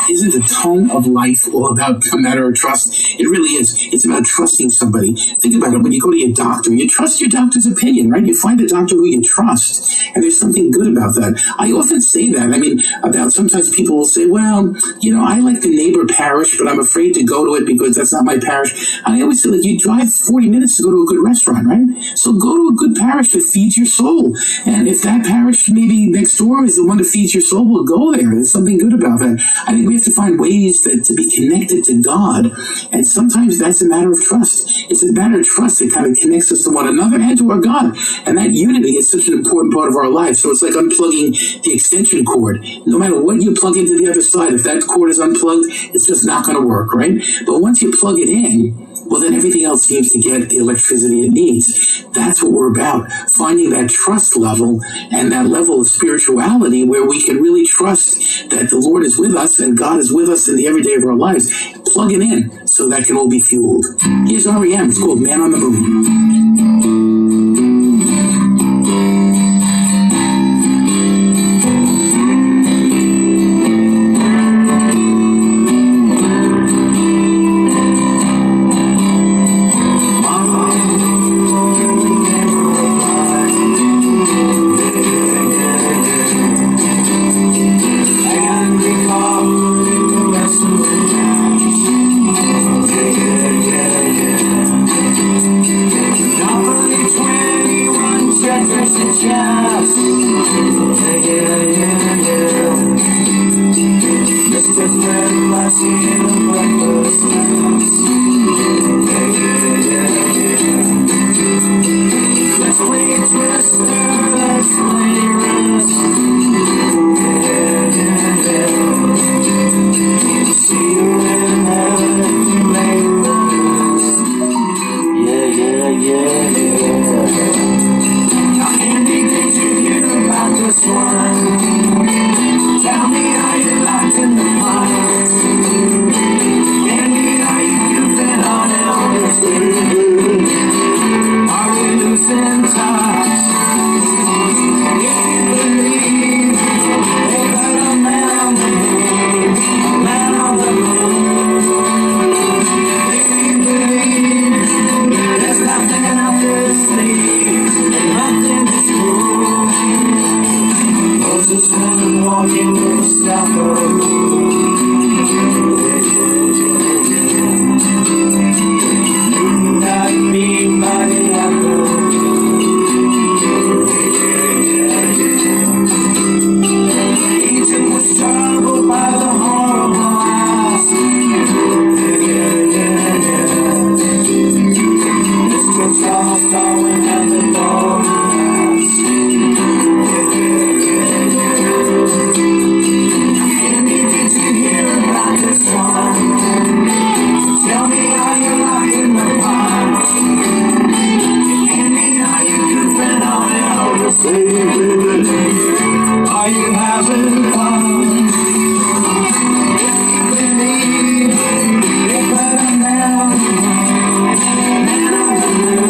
Isn't the tone of life all about a matter of trust? It really is. It's about trusting somebody. Think about it. When you go to your doctor, you trust your doctor's opinion, right? You find a doctor who you trust, and there's something good about that. I often say that. I mean, about sometimes people will say, well, you know, I like the neighbor parish, but I'm afraid to go to it because that's not my parish. And I always say, like, you drive 40 minutes to go to a good restaurant, right? So go to a good parish that feeds your soul. And if that parish maybe next door is the one that feeds your soul, well, go there. There's something good about that. I think we have to find ways to be connected to God. And sometimes that's a matter of trust. It's a matter of trust that kind of connects us to one another and to our God. And that unity is such an important part of our life. So it's like unplugging the extension cord. No matter what you plug into the other side, if that cord is unplugged, it's just not going to work, right? But once you plug it in, well, then everything else seems to get the electricity it needs. That's what we're about, finding that trust level and that level of spirituality where we can really trust that the Lord is with us and God is with us in the everyday of our lives. Plug it in so that can all be fueled. Here's REM. It's called Man on the Moon. Are you having fun? Believe it's better now. Man on the moon.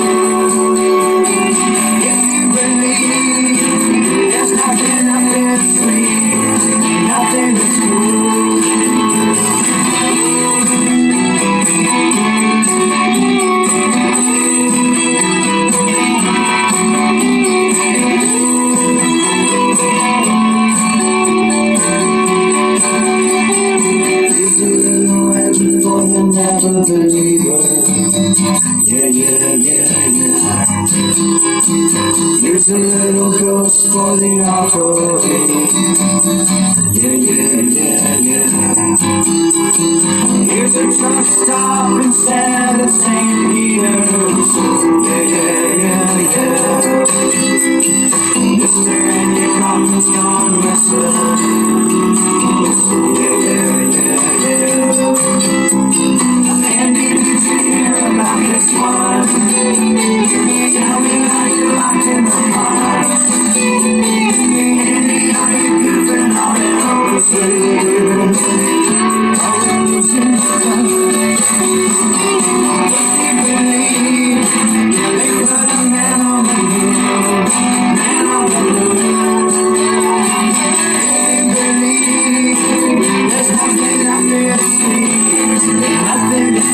Here's a little ghost for the offering. Here's a truck stop instead of St. Peter's. Mister, and your coffin's gone missing. And did you hear about this one? Tell me how you're locked in the past. Andy, are you goofing on Elvis Presley? They put a man on the moon. Man on the moon. There's nothing out there to see. Nothing is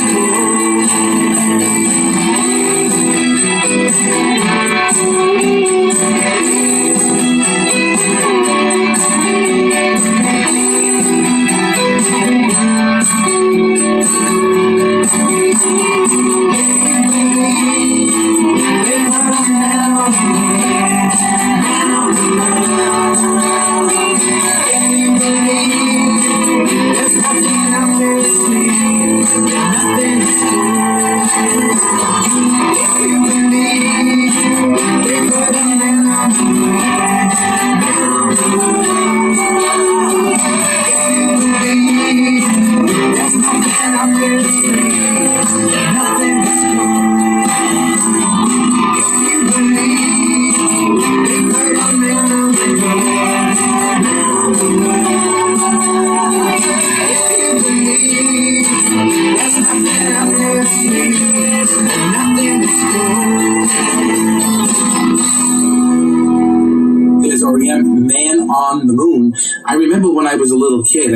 Man on the Moon. I remember when I was a little kid,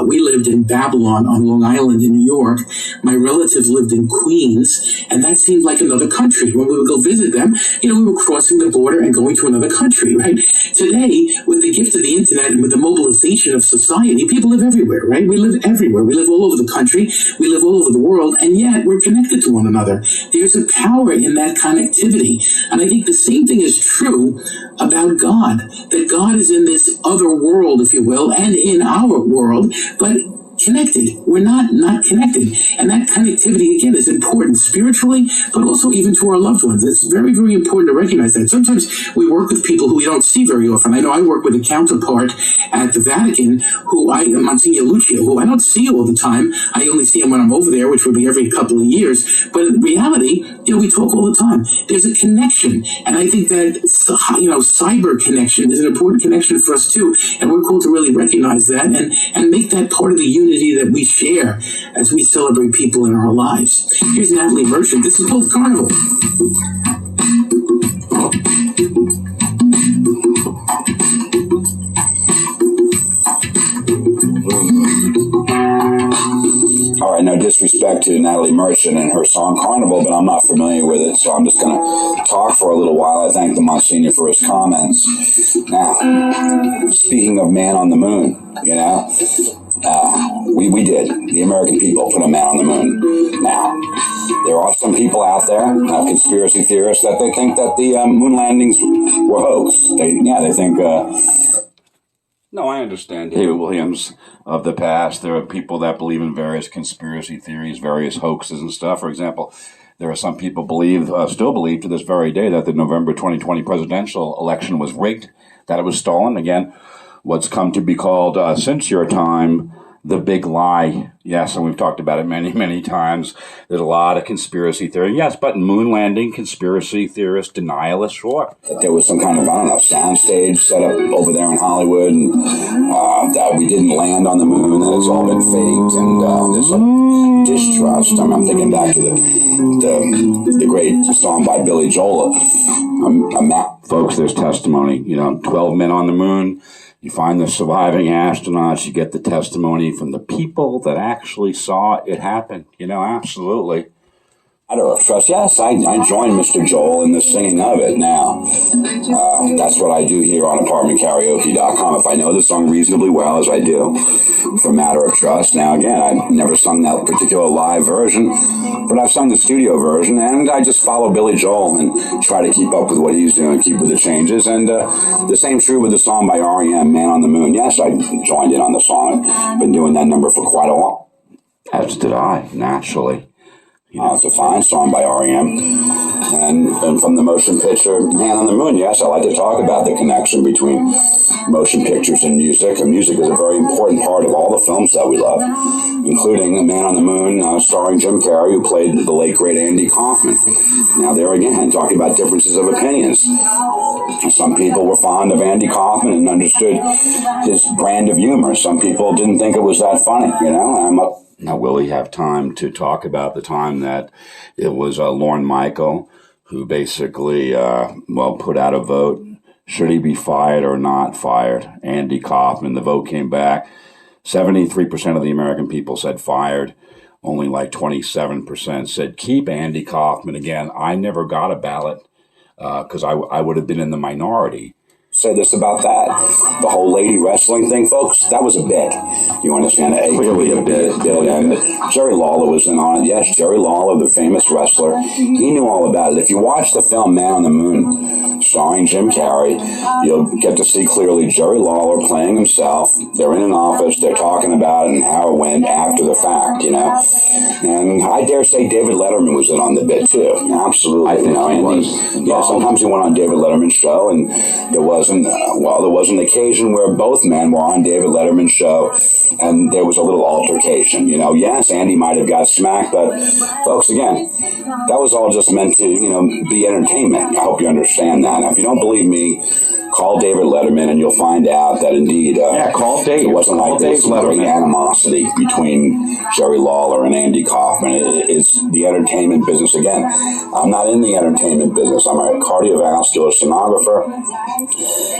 we lived in Babylon on Long Island in New York. My relatives lived in Queens, and that seemed like another country. When we would go visit them, we were crossing the border and going to another country, right? Today, with the gift of the internet and with the mobilization of society, people live everywhere, right? We live everywhere. We live all over the country. We live all over the world, and yet we're connected to one another. There's a power in that connectivity. And I think the same thing is true about God, that God is in this other world, if you will, and in our world, but connected. We're not connected. And that connectivity, again, is important spiritually, but also even to our loved ones. It's very, very important to recognize that. Sometimes we work with people who we don't see very often. I know I work with a counterpart at the Vatican, Monsignor Lucio, who I don't see all the time. I only see him when I'm over there, which would be every couple of years. But in reality, we talk all the time. There's a connection. And I think that, cyber connection is an important connection for us too. And we're called to really recognize that and make that part of the unity that we share as we celebrate people in our lives. Here's Natalie Merchant. This is Post Carnival. All right, no disrespect to Natalie Merchant and her song Carnival, but I'm not familiar with it, so I'm just going to talk for a little while. I thank the Monsignor for his comments. Now, speaking of Man on the Moon, we did. The American people put a man on the moon. Now, there are some people out there, conspiracy theorists, that they think that the moon landings were hoax. They think... No, I understand David Williams of the past. There are people that believe in various conspiracy theories, various hoaxes and stuff. For example, there are some people still believe to this very day that the November 2020 presidential election was rigged, that it was stolen. Again, what's come to be called, since your time, the big lie. Yes, and we've talked about it many, many times. There's a lot of conspiracy theory. Yes, but moon landing, conspiracy theorists, denialists, sure. That there was some kind of, soundstage set up over there in Hollywood, and that we didn't land on the moon, that it's all been faked, and there's a distrust. I'm thinking back to the great song by Billy Joel, folks, there's testimony, 12 men on the moon. You find the surviving astronauts, you get the testimony from the people that actually saw it happen. Absolutely. Matter of Trust. Yes, I joined Mr. Joel in the singing of it now. That's what I do here on apartmentkaraoke.com. If I know the song reasonably well, as I do, for Matter of Trust. Now, again, I've never sung that particular live version, but I've sung the studio version, and I just follow Billy Joel and try to keep up with what he's doing, keep with the changes. And the same true with the song by R.E.M., Man on the Moon. Yes, I joined in on the song. I've been doing that number for quite a while. As did I, naturally. It's a fine song by R.E.M. And from the motion picture Man on the Moon, yes, I like to talk about the connection between motion pictures and music. And music is a very important part of all the films that we love, including Man on the Moon, starring Jim Carrey, who played the late, great Andy Kaufman. Now, there again, talking about differences of opinions. Some people were fond of Andy Kaufman and understood his brand of humor. Some people didn't think it was that funny, Now, will we have time to talk about the time that it was Lorne Michael who basically, put out a vote? Should he be fired or not fired? Andy Kaufman, the vote came back. 73% of the American people said fired. Only like 27% said keep Andy Kaufman. Again, I never got a ballot because I would have been in the minority. Say this about that. The whole lady wrestling thing, folks, that was a bit. You understand? Clearly a bit. And Jerry Lawler was in on it. Yes, Jerry Lawler, the famous wrestler, he knew all about it. If you watch the film Man on the Moon, starring Jim Carrey, you'll get to see clearly Jerry Lawler playing himself. They're in an office. They're talking about it and how it went after the fact, And I dare say David Letterman was in on the bit, too. Absolutely. I think he was. Yeah, sometimes he went on David Letterman's show, and there was an occasion where both men were on David Letterman's show, and there was a little altercation. Yes, Andy might have got smacked, but folks, again, that was all just meant to, be entertainment. I hope you understand that. Now, if you don't believe me, call David Letterman and you'll find out that indeed, call Dave. It wasn't like this great animosity between Jerry Lawler and Andy Kaufman. It's the entertainment business. Again, I'm not in the entertainment business. I'm a cardiovascular sonographer.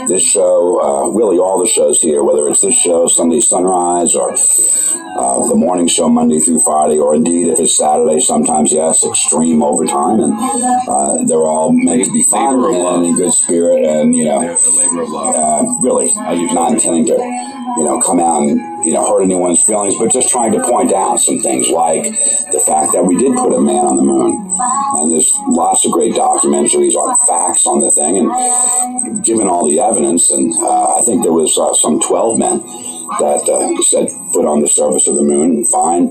This show, really all the shows here, whether it's this show, Sunday Sunrise, or the morning show Monday through Friday, or indeed if it's Saturday, sometimes, yes, extreme overtime, and they're all meant to be fun and in good spirit, and, a labor of love. Really, not intending to, come out and, hurt anyone's feelings, but just trying to point out some things like the fact that we did put a man on the moon. And there's lots of great documentaries on facts on the thing, and given all the evidence, and I think there was some 12 men that set foot on the surface of the moon, fine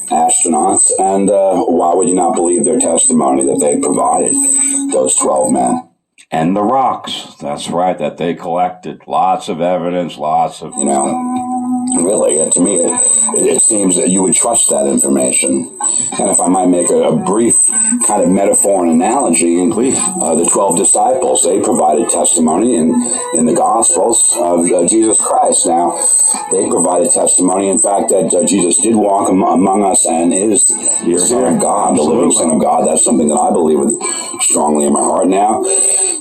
astronauts, and why would you not believe their testimony that they provided, those 12 men? And the rocks, that's right, that they collected. Lots of evidence, lots of, really, to me, it seems that you would trust that information. And if I might make a brief kind of metaphor and analogy, the 12 disciples, they provided testimony in the Gospels of Jesus Christ. Now, they provided testimony, in fact, that Jesus did walk among us and is the Son of God, the living Son of God. That's something that I believe strongly in my heart now.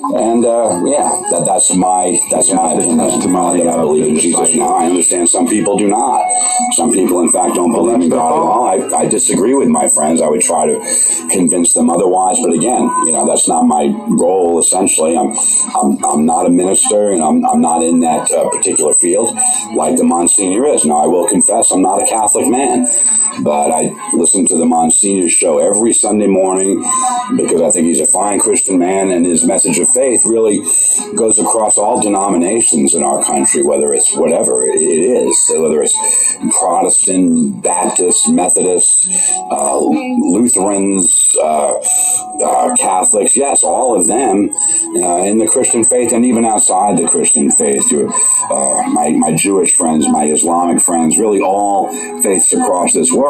And that's my opinion. I believe in Jesus now. I understand some people do not. Some people, in fact, don't believe in God at all. I disagree with my friends. I would try to convince them otherwise. But again, that's not my role. Essentially, I'm not a minister, and I'm not in that particular field like the Monsignor is. Now, I will confess, I'm not a Catholic man, but I listen to the Monsignor show every Sunday morning because I think he's a fine Christian man, and his message of faith really goes across all denominations in our country, whether it's whatever it is, whether it's Protestant, Baptist, Methodist, Lutherans, Catholics, yes, all of them in the Christian faith and even outside the Christian faith, my Jewish friends, my Islamic friends, really all faiths across this world.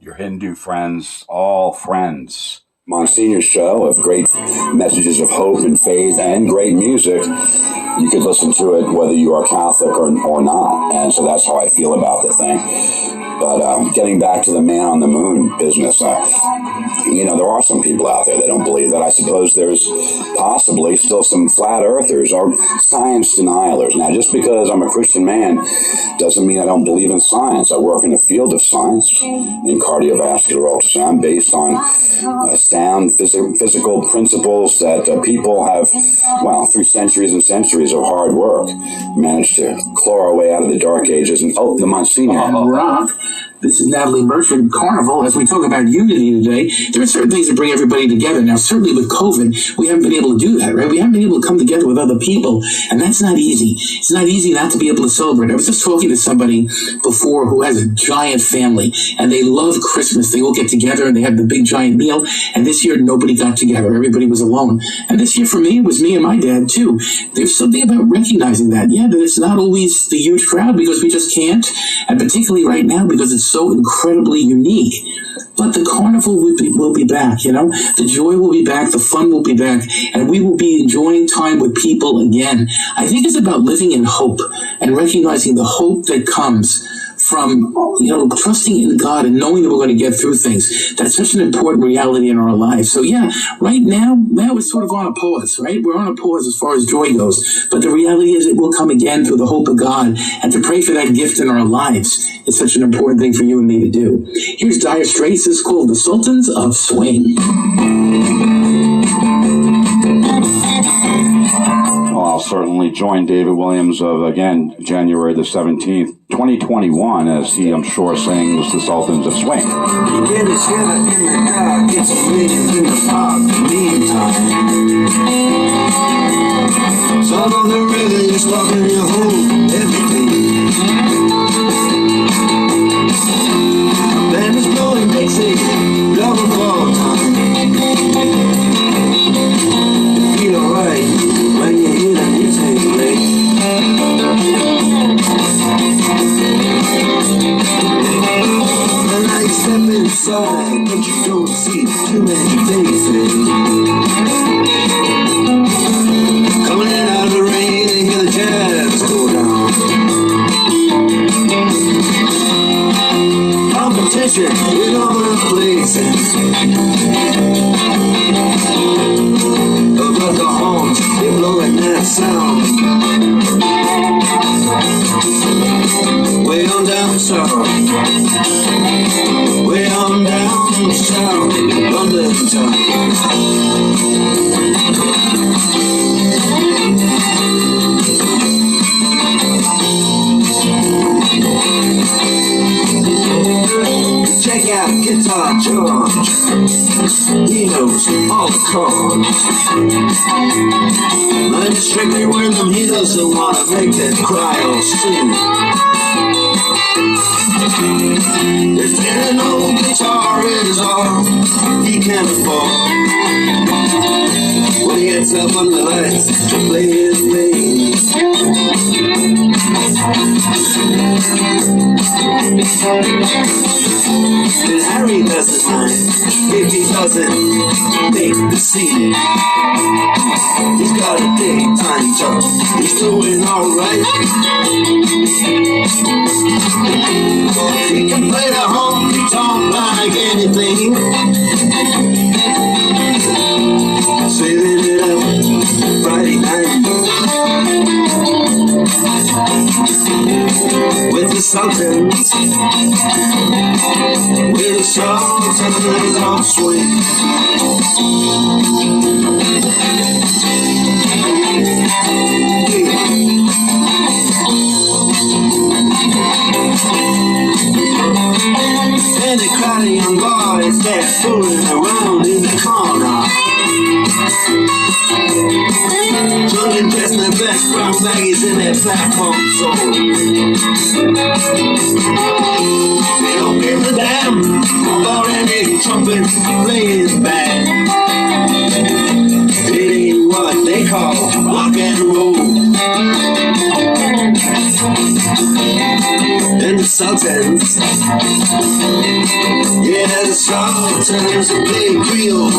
Your Hindu friends, all friends. Monsignor's show of great messages of hope and faith and great music. You could listen to it whether you are Catholic or not. And so that's how I feel about the thing. But getting back to the man on the moon business, there are some people out there that don't believe that. I suppose there's possibly still some flat earthers or science denialers. Now, just because I'm a Christian man doesn't mean I don't believe in science. I work in the field of science in cardiovascular ultrasound based on sound physical principles that people have, through centuries and centuries of hard work, managed to claw our way out of the dark ages. And the Monsignor. Rob, this is Natalie Merch from Carnival. As we talk about unity today, there are certain things that bring everybody together. Now, certainly with COVID, we haven't been able to do that, right? We haven't been able to come together with other people, and that's not easy. It's not easy not to be able to celebrate. I was just talking to somebody before who has a giant family, and they love Christmas. They all get together, and they have the big giant meal, and this year, nobody got together. Everybody was alone. And this year, for me, it was me and my dad, too. There's something about recognizing that. Yeah, that it's not always the huge crowd because we just can't, and particularly right now because it's so incredibly unique. But the carnival will be back, The joy will be back, the fun will be back, and we will be enjoying time with people again. I think it's about living in hope and recognizing the hope that comes from, trusting in God and knowing that we're going to get through things. That's such an important reality in our lives. So yeah, right now we're sort of on a pause, right? We're on a pause as far as joy goes. But the reality is it will come again through the hope of God, and to pray for that gift in our lives is such an important thing for you and me to do. Here's Dire Straits. It's called The Sultans of Swing. Well, I'll certainly join David Williams of, again, January the 17th, 2021, as he, I'm sure, sings The Sultans of Swing. Get it together in the dark, get some ladies in the park, meantime. Some of the river is talking your home, everything. Band is blowing Dixie, double fall time. You feel alright when you hear the music play. And now you step inside, but you don't see too many faces. Coming in out of the rain and hear the jazz go down. Competition in all the places. Above the horns, they blowing that sound. Way on down south, way on down south, London town. Check out Guitar George, he knows all the chords. Mine is strictly rhythm, he doesn't want to make them cry or sing. If an old guitar is all he can afford, when he gets up on the lights to play his main. And Harry doesn't mind if he doesn't make the scene. He's got a daytime job, he's doing alright. He can play the honky tonk like anything, saving it up Friday night with the Sultans, with the Sultans of Swing. And the crowd of young boys, they're fooling around in the corner. Children dressed in their best brown baggies in their platform soul. They don't give a damn about any trumpet playing band. It ain't what they call rock and roll. And the Sultans, yeah, the Sultans play Creole.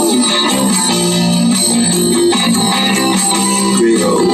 Creole.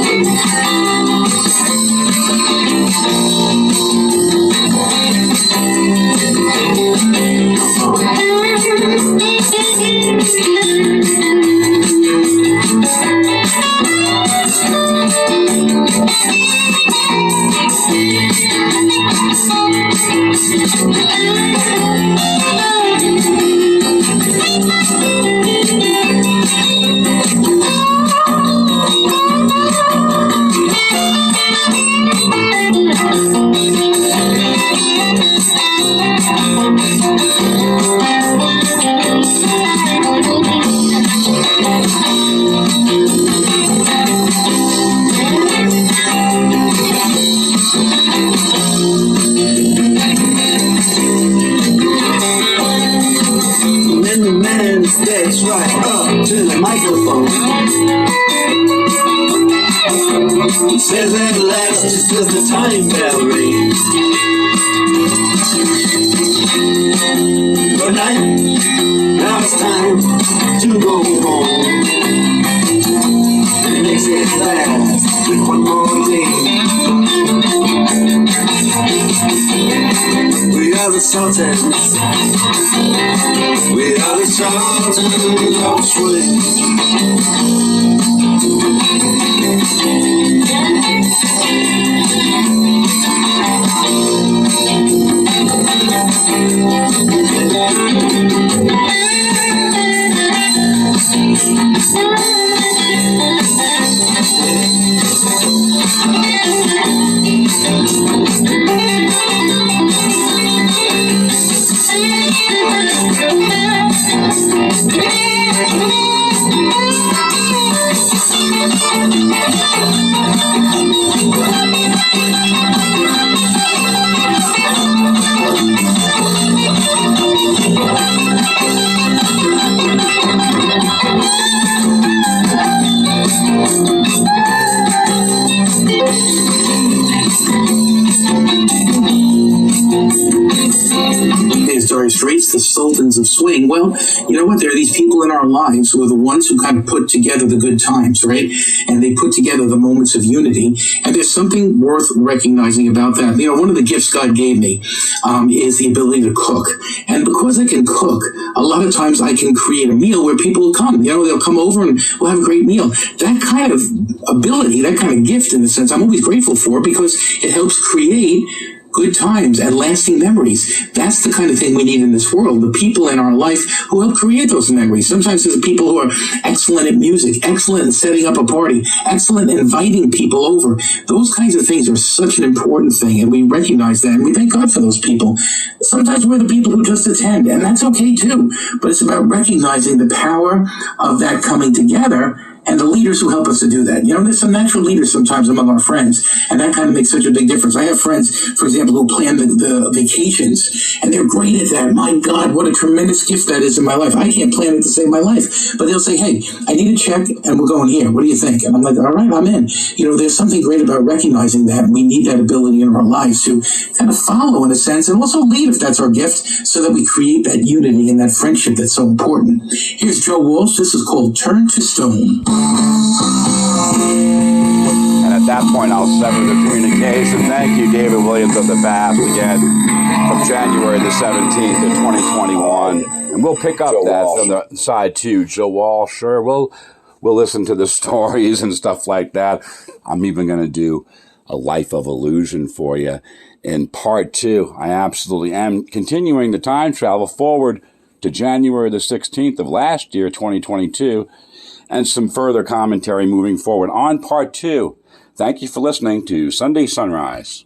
beautiful. Says at last, just as the time bell rings. Good night, now it's time to go home. The next gets last with one more day. We are the Sultans. We are the Sultans of Swing. The Sultans of Swing. Well, you know what? There are these people in our lives who are the ones who kind of put together the good times, right? And they put together the moments of unity. And there's something worth recognizing about that. You know, one of the gifts God gave me is the ability to cook. And because I can cook, a lot of times I can create a meal where people will come. You know, they'll come over and we'll have a great meal. That kind of ability, that kind of gift, in a sense, I'm always grateful for because it helps create good times and lasting memories. That's the kind of thing we need in this world. The people in our life who help create those memories. Sometimes there's people who are excellent at music, excellent at setting up a party, excellent at inviting people over. Those kinds of things are such an important thing, and we recognize that, and we thank God for those people. Sometimes we're the people who just attend, and that's okay too. But it's about recognizing the power of that coming together and the leaders who help us to do that. You know, there's some natural leaders sometimes among our friends, and that kind of makes such a big difference. I have friends, for example, who plan the vacations, and they're great at that. My God, what a tremendous gift that is in my life. I can't plan it to save my life, but they'll say, hey, I need a check, and we're going here. What do you think? And I'm like, all right, I'm in. You know, there's something great about recognizing that. We need that ability in our lives to kind of follow, in a sense, and also lead if that's our gift, so that we create that unity and that friendship that's so important. Here's Joe Walsh. This is called Turn to Stone. And at that point, I'll sever the communication. Thank you, David Williams of the Bath, again, from January the 17th of 2021. And we'll pick up Joe that Walsh. From the side, too. Joe Walsh, sure. We'll listen to the stories and stuff like that. I'm even going to do a Life of Illusion for you. In part 2, I absolutely am continuing the time travel forward to January the 16th of last year, 2022, and some further commentary moving forward on part 2. Thank you for listening to Sunday Sunrise.